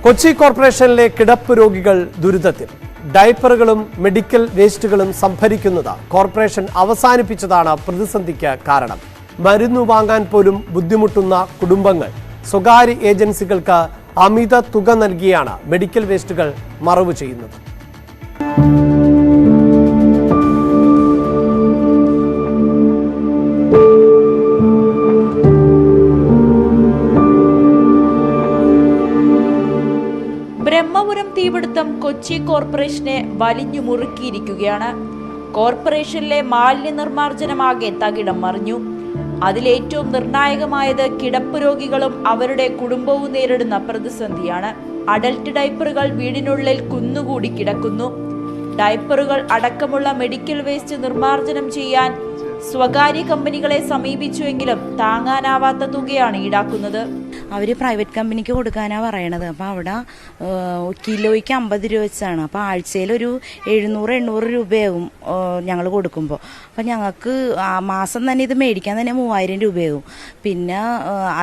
കൊച്ചി കോർപ്പറേഷനിലെ കിടപ്പ് രോഗികൾ ദുരിതത്തിൽ. ഡയപ്പറുകളും മെഡിക്കൽ വേസ്റ്റുകളും സംഭരിക്കുന്നത് കോർപ്പറേഷൻ അവസാനിപ്പിച്ചതാണ് പ്രതിസന്ധിക്ക് കാരണം. മരുന്ന് വാങ്ങാൻ പോലും ബുദ്ധിമുട്ടുന്ന കുടുംബങ്ങൾ സ്വകാര്യ ഏജൻസികൾക്ക് അമിത തുക നൽകിയാണ് മെഡിക്കൽ വേസ്റ്റുകൾ മറവു ചെയ്യുന്നത്. ബ്രഹ്മപുരം തീപിടുത്തം കൊച്ചി കോർപ്പറേഷനെ വലിഞ്ഞു മുറുക്കിയിരിക്കുകയാണ്. കോർപ്പറേഷനിലെ മാലിന്യ നിർമ്മാർജ്ജനമാകെ തകിടം മറിഞ്ഞു. അതിലേറ്റവും നിർണായകമായത് കിടപ്പ് രോഗികളും അവരുടെ കുടുംബവും നേരിടുന്ന പ്രതിസന്ധിയാണ്. അഡൽട്ട് ഡയപ്പറുകൾ വീടിനുള്ളിൽ കുന്നുകൂടി കിടക്കുന്നു. ഡയപ്പറുകൾ അടക്കമുള്ള മെഡിക്കൽ വേസ്റ്റ് നിർമ്മാർജ്ജനം ചെയ്യാൻ സ്വകാര്യ കമ്പനികളെ സമീപിച്ചുവെങ്കിലും താങ്ങാനാവാത്ത തുകയാണ് ഈടാക്കുന്നത്. അവർ പ്രൈവറ്റ് കമ്പനിക്ക് കൊടുക്കാനാണ് പറയണത്. അപ്പോൾ അവിടെ കിലോയ്ക്ക് 50 രൂപ വെച്ചാണ്. അപ്പോൾ ആഴ്ചയിലൊരു 700-800 രൂപയാകും ഞങ്ങൾ കൊടുക്കുമ്പോൾ. അപ്പം ഞങ്ങൾക്ക് മാസം തന്നെ ഇത് മേടിക്കാൻ തന്നെ 3000 രൂപയാകും. പിന്നെ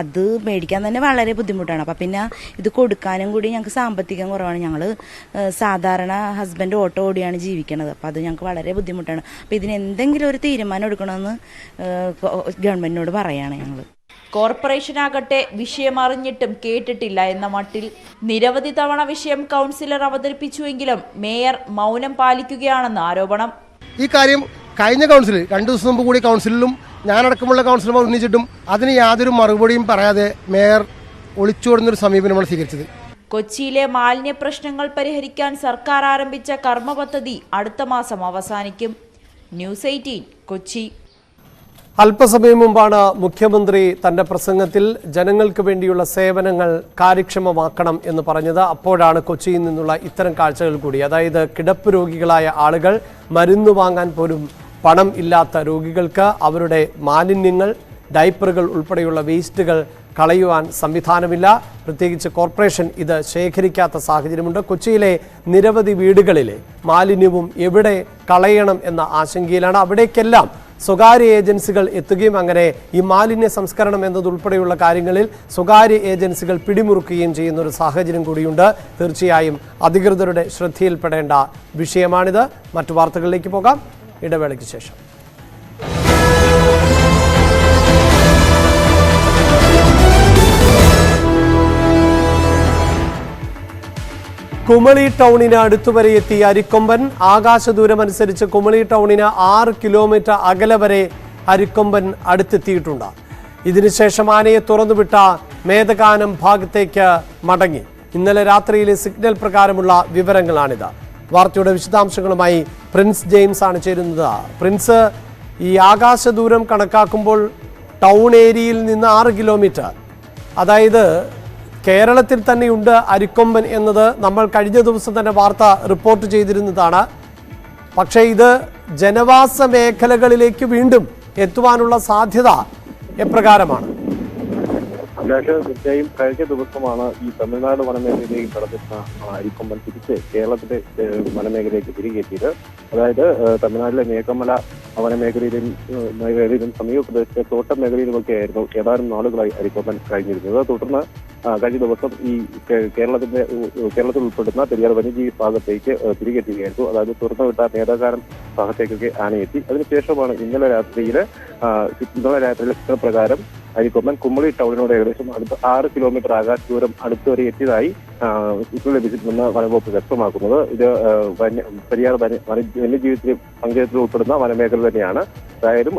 അത് മേടിക്കാൻ തന്നെ വളരെ ബുദ്ധിമുട്ടാണ്. അപ്പം പിന്നെ ഇത് കൊടുക്കാനും കൂടി ഞങ്ങൾക്ക് സാമ്പത്തികം കുറവാണ്. ഞങ്ങൾ സാധാരണ ഹസ്ബൻഡ് ഓട്ടോ ഓടിയാണ് ജീവിക്കണത്. അപ്പം അത് ഞങ്ങൾക്ക് വളരെ ബുദ്ധിമുട്ടാണ്. അപ്പം ഇതിന് എന്തെങ്കിലും ഒരു തീരുമാനം എടുക്കണമെന്ന് ഗവൺമെൻറ്റിനോട് പറയുകയാണ് ഞങ്ങൾ. കോർപ്പറേഷനാകട്ടെ വിഷയം അറിഞ്ഞിട്ടും കേട്ടിട്ടില്ല എന്ന മട്ടിൽ. നിരവധി തവണ വിഷയം കൗൺസിലർ അവതരിപ്പിച്ചുവെങ്കിലും മേയർ മൗനം പാലിക്കുകയാണെന്ന് ആരോപണം. ഈ കാര്യം കഴിഞ്ഞ കൗൺസിലിൽ 2 ദിവസം മുമ്പ് കൂടി കൗൺസിലിലും ഞാനടക്കമുള്ള കൗൺസിലർമാർ ഉന്നയിച്ചിട്ടും അതിന് യാതൊരു മറുപടിയും പറയാതെ മേയർ ഒളിച്ചോടുന്നൊരു സമീപനമാണ് സ്വീകരിച്ചത്. കൊച്ചിയിലെ മാലിന്യ പ്രശ്നങ്ങൾ പരിഹരിക്കാൻ സർക്കാർ ആരംഭിച്ച കർമ്മ പദ്ധതി അടുത്ത മാസം അവസാനിക്കും. ന്യൂസ് 18 കൊച്ചി. അല്പസമയം മുമ്പാണ് മുഖ്യമന്ത്രി തന്റെ പ്രസംഗത്തിൽ ജനങ്ങൾക്ക് വേണ്ടിയുള്ള സേവനങ്ങൾ കാര്യക്ഷമമാക്കണം എന്ന് പറഞ്ഞത്. അപ്പോഴാണ് കൊച്ചിയിൽ നിന്നുള്ള ഇത്തരം കാഴ്ചകൾ കൂടി. അതായത് കിടപ്പ് രോഗികളായ ആളുകൾ, മരുന്ന് വാങ്ങാൻ പോലും പണം ഇല്ലാത്ത രോഗികൾക്ക് അവരുടെ മാലിന്യങ്ങൾ, ഡയപ്പറുകൾ ഉൾപ്പെടെയുള്ള വേസ്റ്റുകൾ കളയുവാൻ സംവിധാനമില്ല. പ്രത്യേകിച്ച് കോർപ്പറേഷൻ ഇത് ശേഖരിക്കാത്ത സാഹചര്യമുണ്ട്. കൊച്ചിയിലെ നിരവധി വീടുകളിലെ മാലിന്യവും എവിടെ കളയണം എന്ന ആശങ്കയിലാണ്. അവിടേക്കെല്ലാം സ്വകാര്യ ഏജൻസികൾ എത്തുകയും അങ്ങനെ ഈ മാലിന്യ സംസ്കരണം എന്നതുൾപ്പെടെയുള്ള കാര്യങ്ങളിൽ സ്വകാര്യ ഏജൻസികൾ പിടിമുറുക്കുകയും ചെയ്യുന്ന ഒരു സാഹചര്യം കൂടിയുണ്ട്. തീർച്ചയായും അധികൃതരുടെ ശ്രദ്ധയിൽപ്പെടേണ്ട വിഷയമാണിത്. മറ്റു വാർത്തകളിലേക്ക് പോകാം, ഇടവേളയ്ക്ക് ശേഷം. കുമളി ടൗണിന് അടുത്തുവരെ എത്തിയ അരിക്കൊമ്പൻ. ആകാശദൂരമനുസരിച്ച് കുമളി ടൗണിന് 6 കിലോമീറ്റർ അകലെ വരെ അരിക്കൊമ്പൻ അടുത്തെത്തിയിട്ടുണ്ട്. ഇതിനുശേഷം ആനയെ തുറന്നുവിട്ട മേധകാനം ഭാഗത്തേക്ക് മടങ്ങി. ഇന്നലെ രാത്രിയിലെ സിഗ്നൽ പ്രകാരമുള്ള വിവരങ്ങളാണിത്. വാർത്തയുടെ വിശദാംശങ്ങളുമായി പ്രിൻസ് ജെയിംസ് ആണ് ചേരുന്നത്. പ്രിൻസ്, ഈ ആകാശദൂരം കണക്കാക്കുമ്പോൾ ടൗൺ ഏരിയയിൽ നിന്ന് 6 കിലോമീറ്റർ. അതായത് കേരളത്തിൽ തന്നെയുണ്ട് അരിക്കൊമ്പൻ എന്നത് നമ്മൾ കഴിഞ്ഞ ദിവസം തന്നെ വാർത്ത റിപ്പോർട്ട് ചെയ്തിരുന്നതാണ്. പക്ഷേ ഇത് ജനവാസ മേഖലകളിലേക്ക് വീണ്ടും എത്തുവാനുള്ള സാധ്യത എപ്രകാരമാണ്? തീർച്ചയായും കഴിഞ്ഞ ദിവസമാണ് ഈ തമിഴ്നാട് വനമേഖലയിലേക്ക് കടന്നിരുന്ന അരിക്കൊമ്പൻ തിരിച്ച് കേരളത്തിലെ വനമേഖലയിലേക്ക് തിരികെ എത്തിയത്. അതായത് തമിഴ്നാട്ടിലെ മേഘമല വനമേഖലയിലും സമീപ പ്രദേശത്തെ തോട്ടം മേഖലയിലുമൊക്കെ ആയിരുന്നു ഏതാനും നാളുകളായി അരിക്കൊമ്പൻ കഴിഞ്ഞിരുന്നത്. തുടർന്ന് കഴിഞ്ഞ ദിവസം ഈ കേരളത്തിൽ ഉൾപ്പെടുന്ന പെരിയാർ വന്യജീവി ഭാഗത്തേക്ക് തിരികെ എത്തുകയായിരുന്നു. അതായത് തുറന്നുവിട്ട നേതാകാരം ഭാഗത്തേക്കൊക്കെ ആനയെത്തി. അതിനുശേഷമാണ് ഇന്നലെ രാത്രിയിലെ ചിത്രപ്രകാരം അരിക്കൊമ്പൻ കുമ്മളി ടൗണിനോട് ഏകദേശം 6 കിലോമീറ്റർ ആകാശ ദൂരം അടുത്തുവരെ എത്തിയതായി ഇപ്പോൾ ലഭിച്ചിട്ടുണ്ടെന്ന് വനംവകുപ്പ് വ്യക്തമാക്കുന്നത്. ഇത് പെരിയാർ വന്യജീവി സങ്കേതത്തിൽ ഉൾപ്പെടുന്ന വനമേഖല തന്നെയാണ്. അതായത്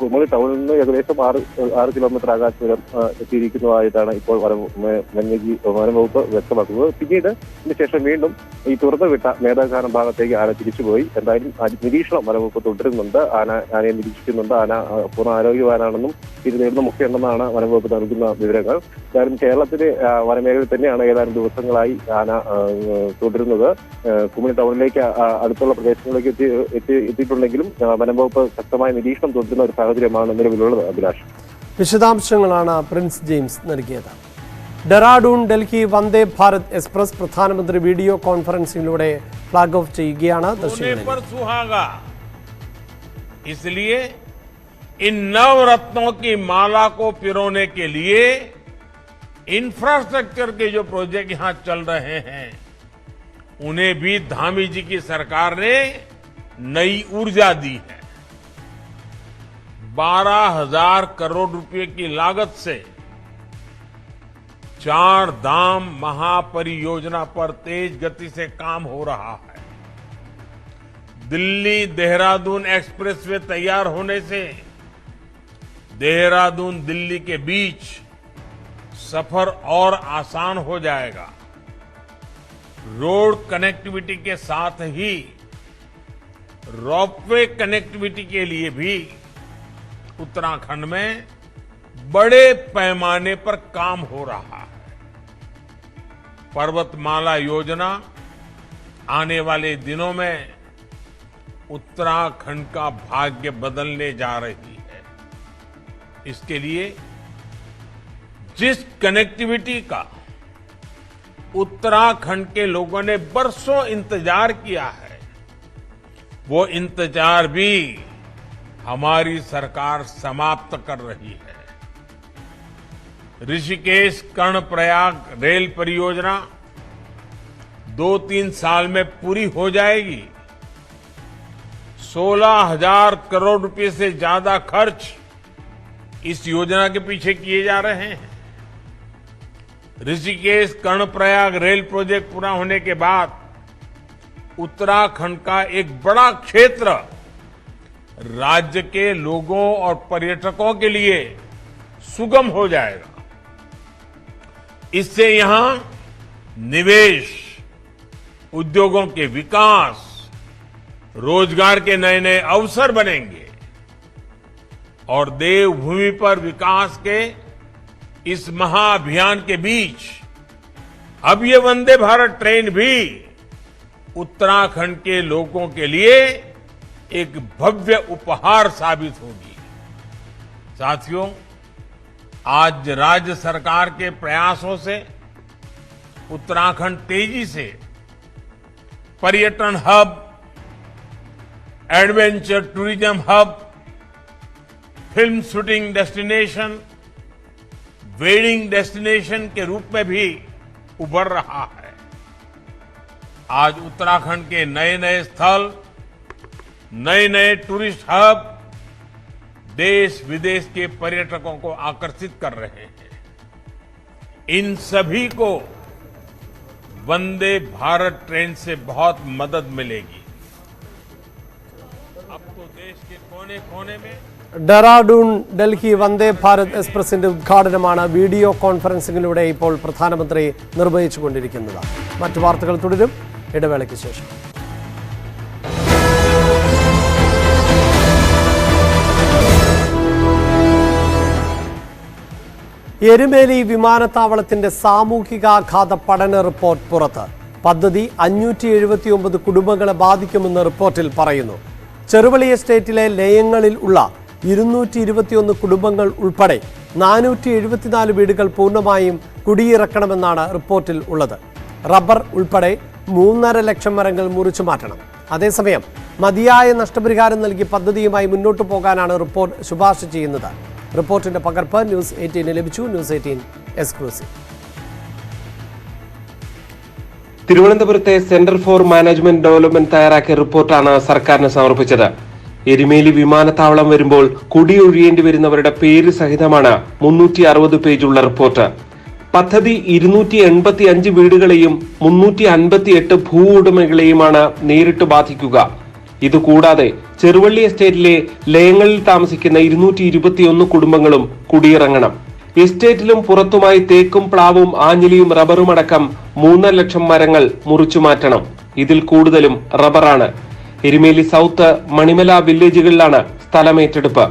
കുമ്മളി ടൗണിൽ നിന്ന് ഏകദേശം 6 കിലോമീറ്റർ ആകാശ ദൂരം എത്തിയിരിക്കുന്നതായിട്ടാണ് ഇപ്പോൾ വനംവകുപ്പ് വ്യക്തമാക്കുന്നത്. പിന്നീട് ഇതിനുശേഷം വീണ്ടും ഈ തുറന്നുവിട്ട മേധാകാരം ഭാഗത്തേക്ക് ആന തിരിച്ചുപോയി. എന്തായാലും നിരീക്ഷണം വനംവകുപ്പ് തുടരുന്നുണ്ട്. ആനയെ നിരീക്ഷിക്കുന്നുണ്ട്. ആന പൂർണ്ണ ആരോഗ്യവാനാണെന്നും ഇത് നേരിടുന്നമൊക്കെ ഉണ്ടെന്നാണ് വനംവകുപ്പ് നൽകുന്ന വിവരങ്ങൾ. എന്തായാലും കേരളത്തിലെ വനമേഖലയിൽ തന്നെയാണ് ഏതാനും ദിവസങ്ങളായി ആന തുടരുന്നത്. കുമ്മളി ടൗണിലേക്ക് അടുത്തുള്ള പ്രദേശങ്ങളിലേക്ക് എത്തിയിട്ടുണ്ടെങ്കിലും വനംവകുപ്പ് ശക്തമായ നിരീക്ഷണം തുടരുന്ന ഒരു സാഹചര്യമാണ് നിലവിലുള്ളത്. അഭിലാഷ്, വിശദാംശങ്ങളാണ് പ്രിൻസ് ജെയിംസ് നൽകിയത്. ഡെറാഡൂൺ ഡൽഹി വന്ദേ ഭാരത് എക്സ്പ്രസ് പ്രധാനമന്ത്രി വീഡിയോ കോൺഫറൻസിംഗിലൂടെ ഫ്ലാഗ് ഓഫ് ചെയ്യുകയാണ്. इन नवरत्नों की माला को पिरोने के लिए इंफ्रास्ट्रक्चर के जो प्रोजेक्ट यहां चल रहे हैं उन्हें भी धामी जी की सरकार ने नई ऊर्जा दी है। 12,000 करोड़ रुपए की लागत से 4 धाम महापरियोजना पर तेज गति से काम हो रहा है। दिल्ली देहरादून एक्सप्रेसवे तैयार होने से देहरादून दिल्ली के बीच सफर और आसान हो जाएगा। रोड कनेक्टिविटी के साथ ही रोपवे कनेक्टिविटी के लिए भी उत्तराखंड में बड़े पैमाने पर काम हो रहा है। पर्वतमाला योजना आने वाले दिनों में उत्तराखंड का भाग्य बदलने जा रही है। इसके लिए जिस कनेक्टिविटी का उत्तराखंड के लोगों ने बरसों इंतजार किया है, वो इंतजार भी हमारी सरकार समाप्त कर रही है। ऋषिकेश कर्णप्रयाग रेल परियोजना 2-3 साल में पूरी हो जाएगी। 16,000 करोड़ रुपए से ज्यादा खर्च इस योजना के पीछे किए जा रहे हैं। ऋषिकेश कर्णप्रयाग रेल प्रोजेक्ट पूरा होने के बाद उत्तराखंड का एक बड़ा क्षेत्र राज्य के लोगों और पर्यटकों के लिए सुगम हो जाएगा। इससे यहां निवेश, उद्योगों के विकास, रोजगार के नए नए अवसर बनेंगे और देवभूमि पर विकास के इस महाअभियान के बीच अब ये वंदे भारत ट्रेन भी उत्तराखंड के लोगों के लिए एक भव्य उपहार साबित होगी। साथियों, आज राज्य सरकार के प्रयासों से उत्तराखंड तेजी से पर्यटन hub, adventure tourism hub, film shooting destination, wedding destination के रूप में भी उभर रहा है। आज उत्तराखंड के नए नए स्थल, नए नए टूरिस्ट हब देश विदेश के पर्यटकों को आकर्षित कर रहे हैं। इन सभी को वंदे भारत ट्रेन से बहुत मदद मिलेगी। अब तो देश के कोने कोने में ഡെറാഡൂൺ ഡൽഹി വന്ദേ ഭാരത് എക്സ്പ്രസിന്റെ ഉദ്ഘാടനമാണ് വീഡിയോ കോൺഫറൻസിംഗിലൂടെ ഇപ്പോൾ പ്രധാനമന്ത്രി നിർവഹിച്ചുകൊണ്ടിരിക്കുന്നത്. മറ്റു വാർത്തകൾ തുടരും ഇടവേളയ്ക്ക് ശേഷം. എരുമേലി വിമാനത്താവളത്തിന്റെ സാമൂഹികാഘാത പഠന റിപ്പോർട്ട് പുറത്ത്. പദ്ധതി 579 കുടുംബങ്ങളെ ബാധിക്കുമെന്ന് റിപ്പോർട്ടിൽ പറയുന്നു. ചെറുവള്ളി എസ്റ്റേറ്റിലെ ലയങ്ങളിൽ ഉള്ള 221 കുടുംബങ്ങൾ ഉൾപ്പെടെ 474 വീടുകൾ പൂർണ്ണമായും കുടിയിറക്കണമെന്നാണ് റിപ്പോർട്ടിൽ ഉള്ളത്. റബ്ബർ ഉൾപ്പെടെ 3.5 ലക്ഷം മരങ്ങൾ മുറിച്ചു മാറ്റണം. അതേസമയം മതിയായ നഷ്ടപരിഹാരം നൽകി പദ്ധതിയുമായി മുന്നോട്ടു പോകാനാണ് റിപ്പോർട്ട് ശുപാർശ ചെയ്യുന്നത്. റിപ്പോർട്ടിന്റെ പകർപ്പ് ന്യൂസ് 18 ലഭിച്ചു. News 18 exclusive. തിരുവനന്തപുരത്തെ സെന്റർ ഫോർ മാനേജ്മെന്റ് ഡെവലപ്മെന്റ് തയ്യാറാക്കിയ റിപ്പോർട്ടാണ് സർക്കാരിന് സമർപ്പിച്ചത്. എരുമേലി വിമാനത്താവളം വരുമ്പോൾ കുടിയൊഴിയേണ്ടി വരുന്നവരുടെ പേര് സഹിതമാണ് 360 പേജുള്ള റിപ്പോർട്ട്. പദ്ധതി 285 വീടുകളെയും 358 ഭൂ ഉടമകളെയുമാണ് നേരിട്ട് ബാധിക്കുക. ഇതുകൂടാതെ ചെറുവള്ളി എസ്റ്റേറ്റിലെ ലയങ്ങളിൽ താമസിക്കുന്ന 221 കുടുംബങ്ങളും കുടിയിറങ്ങണം. എസ്റ്റേറ്റിലും പുറത്തുമായി തേക്കും പ്ലാവും ആഞ്ഞിലിയും റബ്ബറും അടക്കം 3.5 ലക്ഷം മരങ്ങൾ മുറിച്ചു മാറ്റണം. ഇതിൽ കൂടുതലും റബ്ബറാണ്. എരുമേലി സൗത്ത്, മണിമല വില്ലേജുകളിലാണ് സ്ഥലമേറ്റെടുപ്പ്.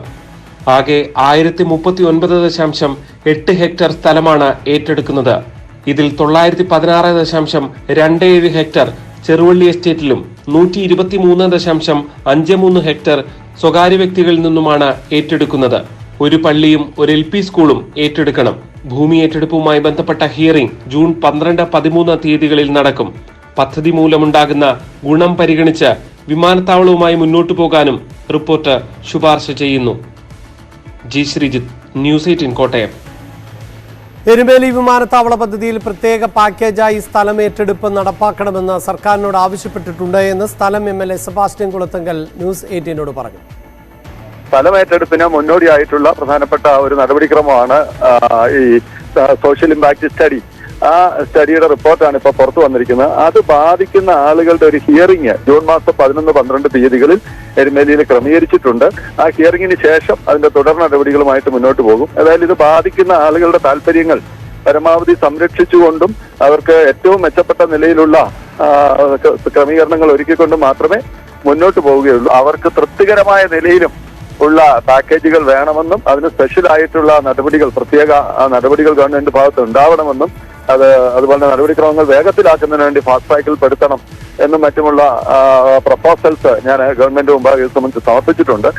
ആകെ 1039.8 ഹെക്ടർ സ്ഥലമാണ് ഏറ്റെടുക്കുന്നത്. ഇതിൽ 916.27 ഹെക്ടർ ചെറുവള്ളി എസ്റ്റേറ്റിലും 123.53 ഹെക്ടർ സ്വകാര്യ വ്യക്തികളിൽ നിന്നുമാണ് ഏറ്റെടുക്കുന്നത്. ഒരു പള്ളിയും ഒരു LP സ്കൂളും ഏറ്റെടുക്കണം. ഭൂമി ഏറ്റെടുപ്പുമായി ബന്ധപ്പെട്ട ഹിയറിംഗ് ജൂൺ 12, 13 തീയതികളിൽ നടക്കും. പദ്ധതി മൂലമുണ്ടാകുന്ന ഗുണം പരിഗണിച്ച് വിമാനത്താവളവുമായി മുന്നോട്ടു പോകാനും റിപ്പോർട്ട് ശുപാർശ ചെയ്യുന്നു. G Sreejith, news 18 Kottayam. എരുമേലി വിമാനത്താവള പദ്ധതിയിൽ പ്രത്യേക പാക്കേജായി സ്ഥലം ഏറ്റെടുപ്പ് നടപ്പാക്കണമെന്ന് സർക്കാരിനോട് ആവശ്യപ്പെട്ടിട്ടുണ്ട് എന്ന് സ്ഥലം MLA സെബാസ്റ്റ്യൻ കുളത്തങ്കൽ ന്യൂസ് 18 പറഞ്ഞു. സ്ഥലം ഏറ്റെടുപ്പിന് മുന്നോടിയായിട്ടുള്ള പ്രധാനപ്പെട്ട ഒരു നടപടിക്രമമാണ് ഈ സോഷ്യൽ ഇമ്പാക്ട് സ്റ്റഡി. ആ സ്റ്റഡിയുടെ റിപ്പോർട്ടാണ് ഇപ്പോൾ പുറത്തു വന്നിരിക്കുന്നത്. അത് ബാധിക്കുന്ന ആളുകളുടെ ഒരു ഹിയറിംഗ് ജൂൺ മാസം 11, 12 തീയതികളിൽ എരുമേലിയിൽ ക്രമീകരിച്ചിട്ടുണ്ട്. ആ ഹിയറിംഗിന് ശേഷം അതിന്റെ തുടർ നടപടികളുമായിട്ട് മുന്നോട്ട് പോകും. അതായത് ഇത് ബാധിക്കുന്ന ആളുകളുടെ താല്പര്യങ്ങൾ പരമാവധി സംരക്ഷിച്ചുകൊണ്ടും അവർക്ക് ഏറ്റവും മെച്ചപ്പെട്ട നിലയിലുള്ള ക്രമീകരണങ്ങൾ ഒരുക്കിക്കൊണ്ടും മാത്രമേ മുന്നോട്ട് പോവുകയുള്ളൂ. അവർക്ക് തൃപ്തികരമായ നിലയിലും ഉള്ള പാക്കേജുകൾ വേണമെന്നും അതിന് സ്പെഷ്യൽ ആയിട്ടുള്ള നടപടികൾ, പ്രത്യേക നടപടികൾ ഗവൺമെന്റ് ഭാഗത്ത് ഉണ്ടാവണമെന്നും അതുപോലെ നടപടിക്രമങ്ങൾ വേഗത്തിലാക്കുന്നതിന് വേണ്ടി ഫാസ്റ്റ് ട്രാക്കിൽ പെടുത്തണം എന്നും മറ്റുമുള്ള പ്രപ്പോസൽസ് ഞാൻ ഗവൺമെന്റ് മുമ്പാകെ സംബന്ധിച്ച് സമർപ്പിച്ചിട്ടുണ്ട്.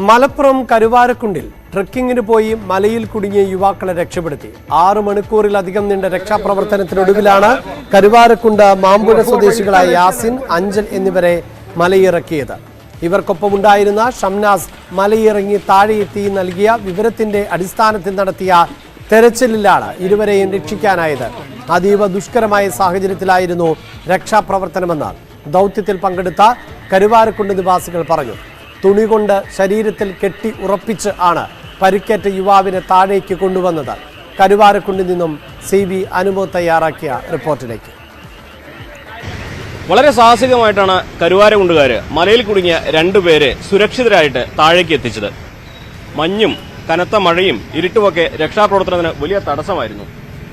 മലപ്പുറം കരുവാരക്കുണ്ടിൽ ട്രക്കിങ്ങിന് പോയി മലയിൽ കുടുങ്ങിയ യുവാക്കളെ രക്ഷപ്പെടുത്തി. 6 മണിക്കൂറിലധികം നീണ്ട രക്ഷാപ്രവർത്തനത്തിനൊടുവിലാണ് കരുവാരക്കുണ്ട് മാമ്പുഴ സ്വദേശികളായ യാസിൻ, അഞ്ചൽ എന്നിവരെ മലയിറക്കിയത്. ഇവർക്കൊപ്പമുണ്ടായിരുന്ന ഷംനാസ് മലയിറങ്ങി താഴെയെത്തി നൽകിയ വിവരത്തിന്റെ അടിസ്ഥാനത്തിൽ നടത്തിയ തെരച്ചിലിലാണ് ഇരുവരെയും രക്ഷിക്കാനായത്. അതീവ ദുഷ്കരമായ സാഹചര്യത്തിലായിരുന്നു രക്ഷാപ്രവർത്തനമെന്ന് ദൗത്യത്തിൽ പങ്കെടുത്ത കരുവാരക്കുണ്ട് നിവാസികൾ പറഞ്ഞു. തുണി കൊണ്ട് ശരീരത്തിൽ കെട്ടി ഉറപ്പിച്ച് ആണ് പരിക്കേറ്റ യുവാവിനെ താഴേക്ക് കൊണ്ടുവന്നത്. കരുവാരക്കുണ്ടിൽ നിന്നും CV അനുമോ തയ്യാറാക്കിയ റിപ്പോർട്ടിലേക്ക്. വളരെ സാഹസികമായിട്ടാണ് കരുവാരക്കുണ്ടുകാർ മലയിൽ കുടുങ്ങിയ 2 പേരെ സുരക്ഷിതരായിട്ട് താഴേക്ക് എത്തിച്ചത്. മഞ്ഞും കനത്ത മഴയും ഇരുട്ടുമൊക്കെ രക്ഷാപ്രവർത്തനത്തിന് വലിയ തടസ്സമായിരുന്നു.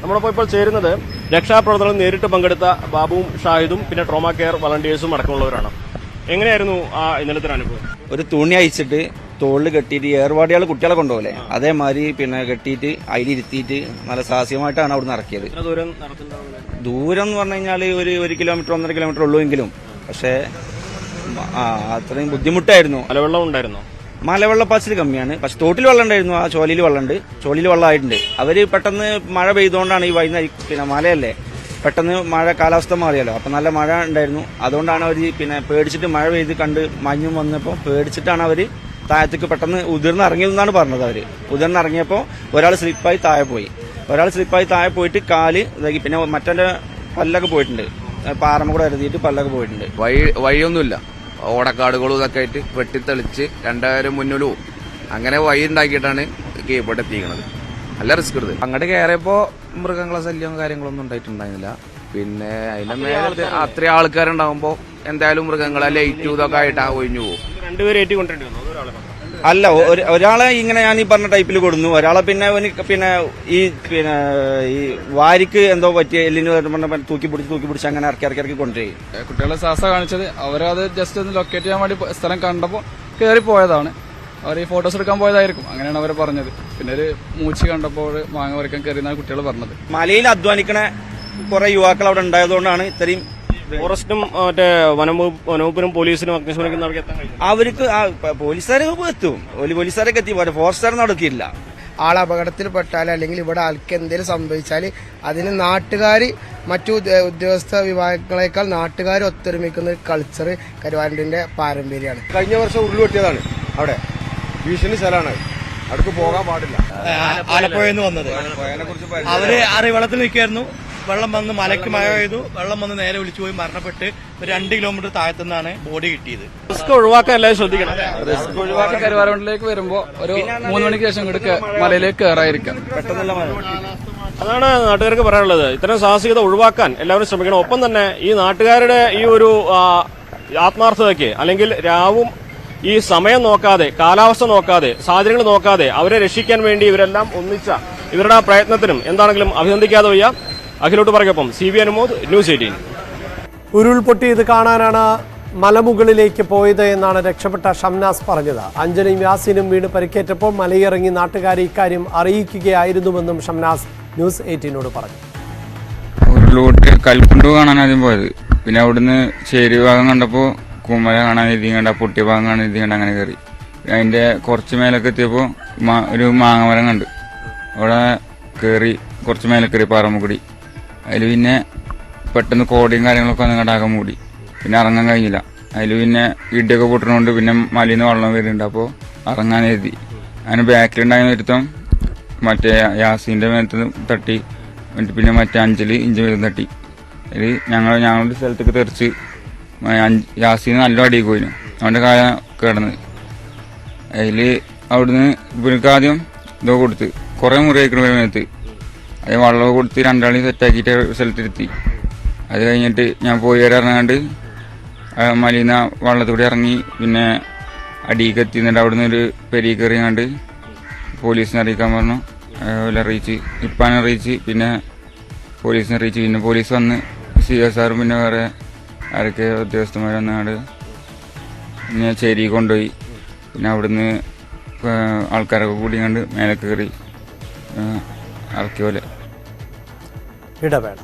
നമ്മളിപ്പോൾ ഇപ്പോൾ ചേരുന്നത് രക്ഷാപ്രവർത്തനം നേരിട്ട് പങ്കെടുത്ത ബാബുവും ഷാഹിദും പിന്നെ ട്രോമ കെയർ വളണ്ടിയേഴ്സും അടക്കമുള്ളവരാണ്. എങ്ങനെയായിരുന്നു ആ ഇന്നലത്തെ അനുഭവം? ഒരു തുണി അയച്ചിട്ട് തോളിൽ കെട്ടിയിട്ട് ഏർവാടിയാൾ കുട്ടികളെ കൊണ്ടുപോലെ അതേമാതിരി പിന്നെ കെട്ടിയിട്ട് അതിലിരുത്തിയിട്ട് നല്ല സാഹസികമായിട്ടാണ് അവിടുന്ന് ഇറക്കിയത്. ദൂരം എന്ന് പറഞ്ഞു കഴിഞ്ഞാൽ ഒരു 1 കിലോമീറ്റർ 1.5 കിലോമീറ്റർ ഉള്ളൂ എങ്കിലും പക്ഷേ അത്രയും ബുദ്ധിമുട്ടായിരുന്നു. മലവെള്ളം ഉണ്ടായിരുന്നോ? മലവെള്ളപ്പാച്ചിൽ കമ്മിയാണ്. പക്ഷെ തോട്ടിൽ വെള്ളം ഉണ്ടായിരുന്നു. ആ ചോലിയിൽ വെള്ളമുണ്ട്. ചോലിയിൽ വെള്ളമായിട്ടുണ്ട്. അവര് പെട്ടെന്ന് മഴ പെയ്തുകൊണ്ടാണ് ഈ വൈകുന്നേരം പിന്നെ മലയല്ലേ പെട്ടെന്ന് മഴ കാലാവസ്ഥ മാറിയല്ലോ. അപ്പം നല്ല മഴ ഉണ്ടായിരുന്നു. അതുകൊണ്ടാണ് അവർ പിന്നെ പേടിച്ചിട്ട് മഴ പെയ്ത് കണ്ട് മഞ്ഞും വന്നപ്പോൾ പേടിച്ചിട്ടാണ് അവർ താഴത്തേക്ക് പെട്ടെന്ന് ഉതിർന്നിറങ്ങിയതെന്നാണ് പറഞ്ഞത്. അവർ ഉതിർന്നിറങ്ങിയപ്പോൾ ഒരാൾ സ്ലിപ്പായി താഴെ പോയി. പോയിട്ട് കാല് ഇതാക്കി. പിന്നെ മറ്റേ പല്ലൊക്കെ പോയിട്ടുണ്ട്. പാറമ കൂടെ എഴുതിയിട്ട് പല്ലൊക്കെ പോയിട്ടുണ്ട്. വഴിയൊന്നുമില്ല. ഓടക്കാടുകളും ഇതൊക്കെ ആയിട്ട് വെട്ടിത്തെളിച്ച് 2000 മുന്നിലും അങ്ങനെ വഴി ഉണ്ടാക്കിയിട്ടാണ് കീഴ്പോട്ട് എത്തിക്കുന്നത്. നല്ല റിസ്ക് എടുത്ത് അങ്ങോട്ട് കയറിയപ്പോ മൃഗങ്ങളെ ശല്യവും കാര്യങ്ങളൊന്നും ഉണ്ടായിട്ടുണ്ടായിരുന്നില്ല. പിന്നെ അതിന്റെ മേലെ അത്രയും ആൾക്കാരുണ്ടാകുമ്പോ എന്തായാലും മൃഗങ്ങളെ ലൈറ്റും ഇതൊക്കെ ആയിട്ട് ഒഴിഞ്ഞു പോകും. 2 പേരെ ഏറ്റിക്കൊണ്ടിരുന്നു. അല്ല, ഒരാളെ ഇങ്ങനെ ഞാൻ ഈ പറഞ്ഞ ടൈപ്പിൽ കൊടുന്നു. ഒരാളെ പിന്നെ ഈ വാരിക്ക് എന്തോ പറ്റിയ എല്ലിന് തൂക്കി പിടിച്ച് അങ്ങനെ ഇറക്കി കൊണ്ടുപോയി. കുട്ടികളെ സാഹസ കാണിച്ചത് അവരത് ജസ്റ്റ് ഒന്ന് ലൊക്കേറ്റ് ചെയ്യാൻ വേണ്ടി സ്ഥലം കണ്ടപ്പോൾ കയറി പോയതാണ്. അവർ ഈ ഫോട്ടോസ് എടുക്കാൻ പോയതായിരിക്കും, അങ്ങനെയാണ് അവർ പറഞ്ഞത്. പിന്നെ ഒരു മൂച്ചി കണ്ടപ്പോൾ മാങ്ങ പറിക്കാൻ കയറിയെന്നാണ് കുട്ടികൾ പറഞ്ഞത്. മലയിൽ അധ്വാനിക്കണ കുറെ യുവാക്കൾ അവിടെ ഉണ്ടായതുകൊണ്ടാണ് ഇത്രയും. ഫോറസ്റ്റും മറ്റേ വനവകുപ്പിനും പോലീസിനും അഗ്നിശമനത്തിനും അവർക്ക് പോലീസുകാരൊക്കെ എത്തും, പോലീസുകാരൊക്കെ എത്തി, ഫോറസ്റ്റുകാരൊന്നും അവിടെ എത്തിയില്ല. ആൾ അപകടത്തിൽപ്പെട്ടാൽ അല്ലെങ്കിൽ ഇവിടെ ആൾക്ക് എന്തെങ്കിലും സംഭവിച്ചാൽ അതിന് നാട്ടുകാർ മറ്റു ഉദ്യോഗസ്ഥ വിഭാഗങ്ങളെക്കാൾ നാട്ടുകാർ ഒത്തൊരുമിക്കുന്ന കൾച്ചർ കരുവാരൂരിന്റെ പാരമ്പര്യമാണ്. കഴിഞ്ഞ വർഷം ഉരുൾപൊട്ടിയതാണ് അവിടെ, ഭീഷണി സ്ഥലമാണ്, അടുത്ത് പോകാൻ പാടില്ല. ആലപ്പുഴയിൽ നിന്ന് വന്നത് അവര് വെള്ളത്തിൽ നിൽക്കായിരുന്നു, വെള്ളം വന്ന് മലയ്ക്ക് മഴ പെയ്തു, വെള്ളം വന്ന് നേരെ വിളിച്ചു പോയി മരണപ്പെട്ട് 2 കിലോമീറ്റർ താഴത്തുനിന്നാണ് ബോഡി കിട്ടിയത്. റിസ്ക് ഒഴിവാക്കാൻ എല്ലാവരും ശ്രദ്ധിക്കണം. റിസ്ക് ഒഴിവാക്കി കരുവാരൂരിലേക്ക് വരുമ്പോൾ ഒരു 3 മണിക്ക് ശേഷം ഇങ്ങോട്ട് മലയിലേക്ക് കയറായിരിക്കാം. പെട്ടെന്നുള്ള മഴ. അതാണ് നാട്ടുകാർക്ക് പറയാനുള്ളത്. ഇത്തരം സാഹസികത ഒഴിവാക്കാൻ എല്ലാവരും ശ്രമിക്കണം. ഒപ്പം തന്നെ ഈ നാട്ടുകാരുടെ ഈ ഒരു ആത്മാർത്ഥതയ്ക്ക്, അല്ലെങ്കിൽ രാവും ഈ സമയം നോക്കാതെ, കാലാവസ്ഥ നോക്കാതെ, സാഹചര്യങ്ങൾ നോക്കാതെ അവരെ രക്ഷിക്കാൻ വേണ്ടി ഇവരെല്ലാം ഒന്നിച്ച ഇവരുടെ ആ പ്രയത്നത്തിനും എന്താണെങ്കിലും അഭിനന്ദിക്കാതെ വയ്യ. അഖിലോട്ട് പറയൊപ്പം CB അനുമോദ്, ന്യൂസ് 18. ഉരുൾപൊട്ടിയത് കാണാനാണ് മലമുകളിലേക്ക് പോയത് എന്നാണ് രക്ഷപ്പെട്ട ഷംനാസ് പറഞ്ഞത്. അഞ്ജനയും യാസിനും വീണ് പരിക്കേറ്റപ്പോൾ മലയിറങ്ങി നാട്ടുകാരെ ഇക്കാര്യം അറിയിക്കുകയായിരുന്നുവെന്നും ഷംനാസ് ന്യൂസ് 18നോട് പറഞ്ഞു. ഉരുൾപൊട്ടി കൽക്കുണ്ട് കാണാൻ ആദ്യം പോയത്, പിന്നെ അവിടുന്ന് ചേരി ഭാഗം കണ്ടപ്പോൾ കുമര കാണാൻ എഴുതികണ്ട, പൊട്ടിയ ഭാഗം കാണാൻ എഴുതികണ്ട, അങ്ങനെ കയറി. അതിന്റെ കുറച്ച് മേലൊക്കെ എത്തിയപ്പോൾ ഒരു മാങ്ങമരം കണ്ട്, അവിടെ കയറി കുറച്ച് മേലെ കയറി പാറമുകൂടി. അതിൽ പിന്നെ പെട്ടെന്ന് കോടിയും കാര്യങ്ങളൊക്കെ ഒന്ന് കണ്ടാകെ മൂടി, പിന്നെ ഇറങ്ങാൻ കഴിഞ്ഞില്ല. അതിൽ പിന്നെ ഇടിയൊക്കെ പൊട്ടുന്നതുകൊണ്ട് പിന്നെ മലയിൽ നിന്ന് വെള്ളം വരുന്നുണ്ട്, അപ്പോൾ ഇറങ്ങാൻ എഴുതി. അതിന് ബാക്കിലുണ്ടായിരുന്ന ഒരുത്തം മറ്റേ യാസിന്റെ മേലത്ത് തട്ടി, പിന്നെ മറ്റേ അഞ്ചല് ഇഞ്ച് മേലും തട്ടി. അതിൽ ഞങ്ങളുടെ സ്ഥലത്തേക്ക് തെറിച്ച് യാസിന് നല്ല അടിയൊക്കെ പോയിരുന്നു, അവൻ്റെ കാലം കിടന്ന്. അതിൽ അവിടുന്ന് ഇവർക്ക് ആദ്യം ഇതൊക്കെ കൊടുത്ത് കുറേ മുറി കഴിക്കണ മേലത്ത് അത് വെള്ളമൊക്കെ കൊടുത്ത് 2 ആളെയും സെറ്റാക്കിയിട്ട് സ്ഥലത്തിരുത്തി. അത് കഴിഞ്ഞിട്ട് ഞാൻ പോയി ഇറങ്ങാണ്ട് മലയിൽ നിന്ന് വെള്ളത്തൂടെ ഇറങ്ങി പിന്നെ അടിയിലേക്ക് എത്തിന്നിട്ട് അവിടുന്ന് ഒരു പെരി കയറിയാണ്ട് പോലീസിനെ അറിയിക്കാൻ പറഞ്ഞു. അറിയിച്ച് ഇപ്പാനെ അറിയിച്ച് പിന്നെ പോലീസിനെ അറിയിച്ച്, പിന്നെ പോലീസ് വന്ന് CS പിന്നെ വേറെ ആരൊക്കെ ഉദ്യോഗസ്ഥന്മാർ വന്നാണ്ട് പിന്നെ ചേരി കൊണ്ടുപോയി. പിന്നെ അവിടുന്ന് ആൾക്കാരൊക്കെ കൂടിയാണ്ട് മേലെ കയറി ഇറക്കിയ പോലെ. ഇടവേള.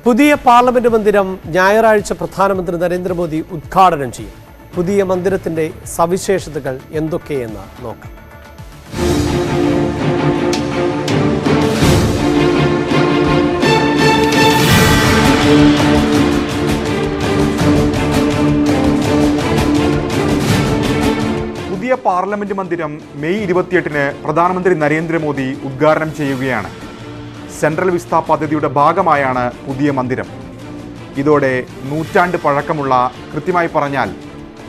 പുതിയ പാർലമെന്റ് മന്ദിരം ഞായറാഴ്ച പ്രധാനമന്ത്രി നരേന്ദ്രമോദി ഉദ്ഘാടനം ചെയ്യും. പുതിയ മന്ദിരത്തിന്റെ സവിശേഷതകൾ എന്തൊക്കെയെന്ന് നോക്കാം. പുതിയ പാർലമെന്റ് മന്ദിരം മെയ് 28-ന് പ്രധാനമന്ത്രി നരേന്ദ്രമോദി ഉദ്ഘാടനം ചെയ്യുകയാണ്. സെൻട്രൽ വിസ്ത പദ്ധതിയുടെ ഭാഗമായാണ് പുതിയ മന്ദിരം. ഇതോടെ നൂറ്റാണ്ട് പഴക്കമുള്ള, കൃത്യമായി പറഞ്ഞാൽ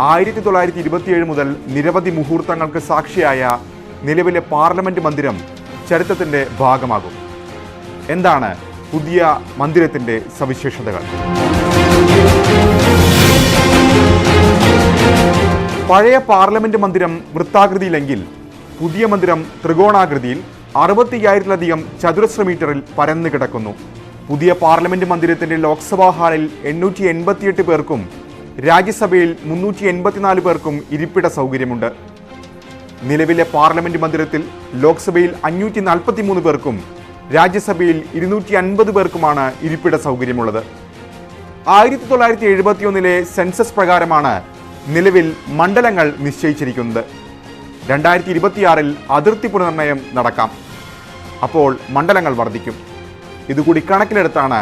1927 മുതൽ നിരവധി മുഹൂർത്തങ്ങൾക്ക് സാക്ഷിയായ നിലവിലെ പാർലമെന്റ് മന്ദിരം ചരിത്രത്തിന്റെ ഭാഗമാകും. എന്താണ് പുതിയ മന്ദിരത്തിന്റെ സവിശേഷതകൾ? പഴയ പാർലമെന്റ് മന്ദിരം വൃത്താകൃതിയിലെങ്കിൽ പുതിയ മന്ദിരം ത്രികോണാകൃതിയിൽ 65,000-ലധികം ചതുരശ്ര മീറ്ററിൽ പരന്നു കിടക്കുന്നു. പുതിയ പാർലമെന്റ് മന്ദിരത്തിന്റെ ലോക്സഭാ ഹാളിൽ 888 പേർക്കും രാജ്യസഭയിൽ 384 പേർക്കും ഇരിപ്പിട സൗകര്യമുണ്ട്. നിലവിലെ പാർലമെന്റ് മന്ദിരത്തിൽ ലോക്സഭയിൽ 543 പേർക്കും രാജ്യസഭയിൽ 250 പേർക്കുമാണ് ഇരിപ്പിട സൗകര്യമുള്ളത്. 1971-ലെ സെൻസസ് പ്രകാരമാണ് നിലവിൽ മണ്ഡലങ്ങൾ നിശ്ചയിച്ചിരിക്കുന്നത്. 2026-ൽ അതിർത്തി പുനർനിർണയം നടക്കാം. അപ്പോൾ മണ്ഡലങ്ങൾ വർദ്ധിക്കും. ഇതുകൂടി കണക്കിലെടുത്താണ്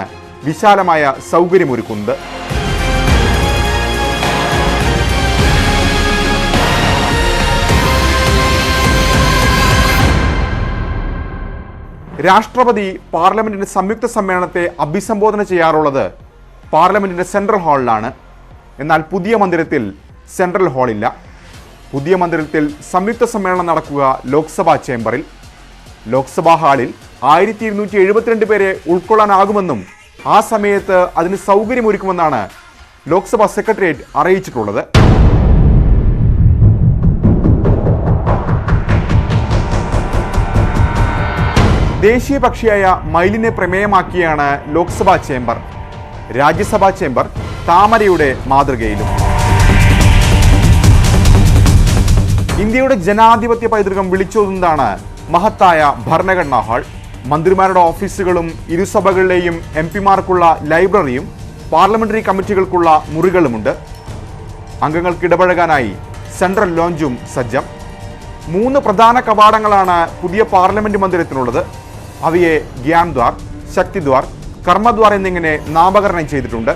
വിശാലമായ സൗകര്യമൊരുക്കുന്നത്. രാഷ്ട്രപതി പാർലമെന്റിന്റെ സംയുക്ത സമ്മേളനത്തെ അഭിസംബോധന ചെയ്യാറുള്ളത് പാർലമെന്റിന്റെ സെൻട്രൽ ഹാളിലാണ്. എന്നാൽ പുതിയ മന്ദിരത്തിൽ സെൻട്രൽ ഹാളില്ല. പുതിയ മന്ദിരത്തിൽ സംയുക്ത സമ്മേളനം നടക്കുക ലോക്സഭാ ചേംബറിൽ. ലോക്സഭാ ഹാളിൽ 1272 പേരെ ഉൾക്കൊള്ളാനാകുമെന്നും ആ സമയത്ത് അതിന് സൗകര്യമൊരുക്കുമെന്നാണ് ലോക്സഭാ സെക്രട്ടേറിയറ്റ് അറിയിച്ചിട്ടുള്ളത്. ദേശീയ പക്ഷിയായ മയിലിനെ പ്രമേയമാക്കിയാണ് ലോക്സഭാ ചേംബർ. രാജ്യസഭാ ചേംബർ താമരയുടെ മാതൃകയിലും. ഇന്ത്യയുടെ ജനാധിപത്യ പൈതൃകം വിളിച്ചോതുന്നതാണ് മഹത്തായ ഭരണഘടനാ ഹാൾ. മന്ത്രിമാരുടെ ഓഫീസുകളും ഇരുസഭകളിലെയും MP-മാർക്കുള്ള ലൈബ്രറിയും പാർലമെന്ററി കമ്മിറ്റികൾക്കുള്ള മുറികളുമുണ്ട്. അംഗങ്ങൾക്ക് ഇടപഴകാനായി സെൻട്രൽ ലോഞ്ചും സജ്ജം. 3 പ്രധാന കവാടങ്ങളാണ് പുതിയ പാർലമെന്റ് മന്ദിരത്തിനുള്ളത്. അവയെ ഗ്യാൻദ്വാർ, ശക്തിദ്വാർ, കർമ്മദ്വാർ എന്നിങ്ങനെ നാമകരണം ചെയ്തിട്ടുണ്ട്.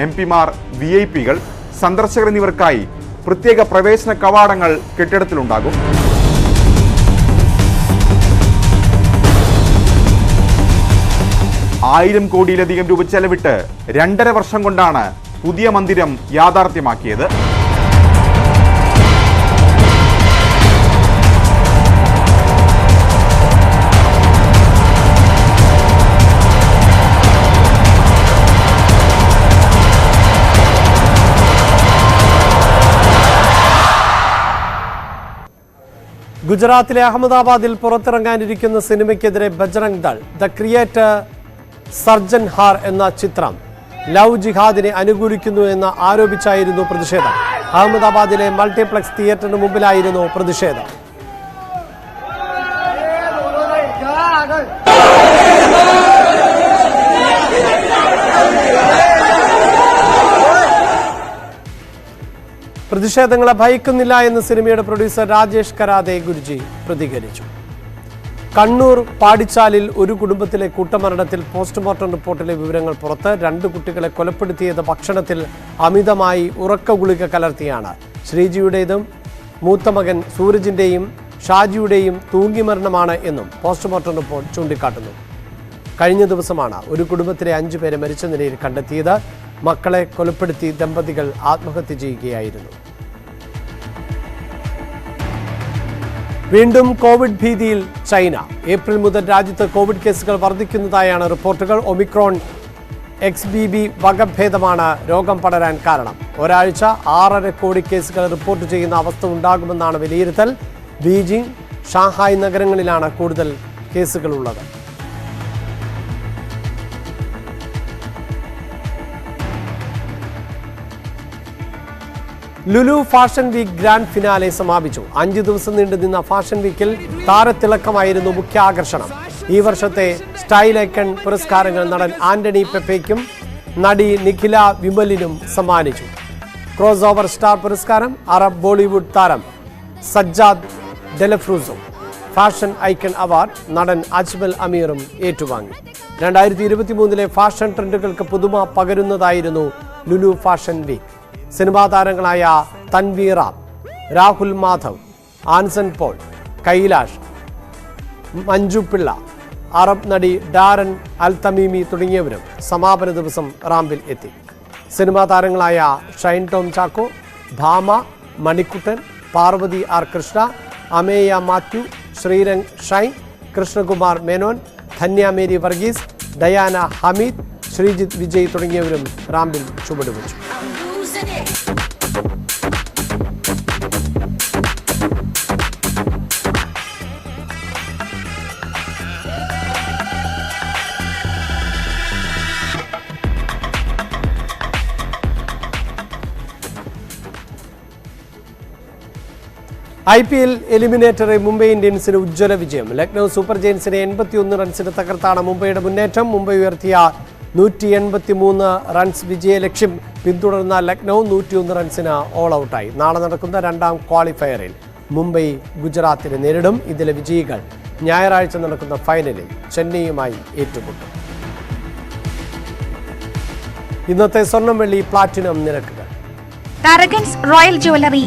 MP-മാർ, VIP-കൾ, സന്ദർശകർ എന്നിവർക്കായി പ്രത്യേക പ്രവേശന കവാടങ്ങൾ കെട്ടിടത്തിലുണ്ടാകും. ₹1000 കോടിയിലധികം രൂപ ചെലവിട്ട് 2.5 വർഷം കൊണ്ടാണ് പുതിയ മന്ദിരം യാഥാർത്ഥ്യമാക്കിയത്. ഗുജറാത്തിലെ അഹമ്മദാബാദിൽ പുറത്തിറങ്ങാനിരിക്കുന്ന സിനിമയ്ക്കെതിരെ ബജ്റംഗ് ദൾ ദ ക്രിയേറ്റർ സർജൻ ഹാർ എന്ന ചിത്രം ലവ് ജിഹാദിനെ അനുകൂലിക്കുന്നു എന്ന് ആരോപിച്ചായിരുന്നു പ്രതിഷേധം. അഹമ്മദാബാദിലെ മൾട്ടിപ്ലക്സ് തിയേറ്ററിന് മുമ്പിലായിരുന്നു പ്രതിഷേധം. പ്രതിഷേധങ്ങളെ ഭയക്കുന്നില്ല എന്ന് സിനിമയുടെ പ്രൊഡ്യൂസർ രാജേഷ് കരാതെ ഗുരുജി പ്രതികരിച്ചു. കണ്ണൂർ പാടിച്ചാലിൽ ഒരു കുടുംബത്തിലെ കൂട്ടമരണത്തിൽ പോസ്റ്റ്മോർട്ടം റിപ്പോർട്ടിലെ വിവരങ്ങൾ പുറത്ത്. 2 കുട്ടികളെ കൊലപ്പെടുത്തിയത് ഭക്ഷണത്തിൽ അമിതമായി ഉറക്ക ഗുളിക കലർത്തിയാണ്. ശ്രീജിയുടേതും മൂത്ത മകൻ സൂരജിന്റെയും ഷാജിയുടെയും തൂങ്ങിമരണമാണ് എന്നും പോസ്റ്റ്മോർട്ടം റിപ്പോർട്ട് ചൂണ്ടിക്കാട്ടുന്നു. കഴിഞ്ഞ ദിവസമാണ് ഒരു കുടുംബത്തിലെ 5 പേരെ മരിച്ച നിലയിൽ കണ്ടെത്തിയത്. മക്കളെ കൊലപ്പെടുത്തി ദമ്പതികൾ ആത്മഹത്യ ചെയ്യുകയായിരുന്നു. വീണ്ടും കോവിഡ് ഭീതിയിൽ ചൈന. ഏപ്രിൽ മുതൽ രാജ്യത്ത് കോവിഡ് കേസുകൾ വർദ്ധിക്കുന്നതായാണ് റിപ്പോർട്ടുകൾ. ഒമിക്രോൺ XBB വകഭേദമാണ് രോഗം പടരാൻ കാരണം. ഒരാഴ്ച 6.5 കോടി കേസുകൾ റിപ്പോർട്ട് ചെയ്യുന്ന അവസ്ഥ ഉണ്ടാകുമെന്നാണ് വിലയിരുത്തൽ. ബീജിംഗ്, ഷാങ്ഹായ് നഗരങ്ങളിലാണ് കൂടുതൽ കേസുകളുള്ളത്. Lulu fashion week grand finale സമാപിച്ചു. 5 ദിവസം നീണ്ടുനിന്ന ഫാഷൻ വീക്കിൽ താരത്തിളക്കമായിരുന്നു മുഖ്യ ആകർഷണം. ഈ വർഷത്തെ സ്റ്റൈൽ ഐക്കൺ പുരസ്കാരങ്ങൾ നടൻ ആന്റണി പെപ്പയ്ക്കും നടി നിഖില വിമലിനും സമ്മാനിച്ചു. ക്രോസ് ഓവർ സ്റ്റാർ പുരസ്കാരം അറബ് ബോളിവുഡ് താരം സജ്ജാദ് ഡെലഫ്രൂസും, ഫാഷൻ ഐക്കൺ അവാർഡ് നടൻ അജ്മൽ അമീറും ഏറ്റുവാങ്ങി. 2023 ഫാഷൻ ട്രെൻഡുകൾക്ക് പുതുമ പകരുന്നതായിരുന്നു ലുലു ഫാഷൻ വീക്ക്. സിനിമാ താരങ്ങളായ തൻവീർ റാം, രാഹുൽ മാധവ്, ആൻസൺ പോൾ, കൈലാഷ്, മഞ്ജു പിള്ള, അറബ് നടി ഡാരൻ അൽ തമീമി തുടങ്ങിയവരും സമാപന ദിവസം റാമ്പിൽ എത്തി. സിനിമാ താരങ്ങളായ ഷൈൻ ടോം ചാക്കോ, ഭാമ, മണിക്കുട്ടൻ, പാർവതി ആർ കൃഷ്ണ, അമേയ മാത്യു, ശ്രീരംഗ് ഷൈൻ, കൃഷ്ണകുമാർ മേനോൻ, ധന്യ മേരി വർഗീസ്, ഡയാന ഹമീദ്, ശ്രീജിത്ത് വിജയ് തുടങ്ങിയവരും റാമ്പിൽ ചുവടുവെച്ചു. IPL എലിമിനേറ്ററിൽ മുംബൈ ഇന്ത്യൻസിന് ഉജ്ജ്വല വിജയം. ലക്നൗ സൂപ്പർ ജയൻസിനെ 81 റൺസിന് തകർത്താണ് മുംബൈയുടെ മുന്നേറ്റം. മുംബൈ ഉയർത്തിയ 183 റൺസ് വിജയലക്ഷ്യം പിന്തുടർന്ന ലക്നൗ 101 റൺസിന് ഓൾ ഔട്ടായി. നാളെ നടക്കുന്ന 2ാം ക്വാളിഫയറിൽ മുംബൈ ഗുജറാത്തിനെ നേരിടും. ഇതിലെ വിജയികൾ ഞായറാഴ്ച നടക്കുന്ന ഫൈനലിൽ ചെന്നൈയുമായി ഏറ്റുമുട്ടും. ഇന്നത്തെ സ്വർണം വെള്ളി പ്ലാറ്റിനം നിരക്കുകൾ. Tarragon's Royal Jewellery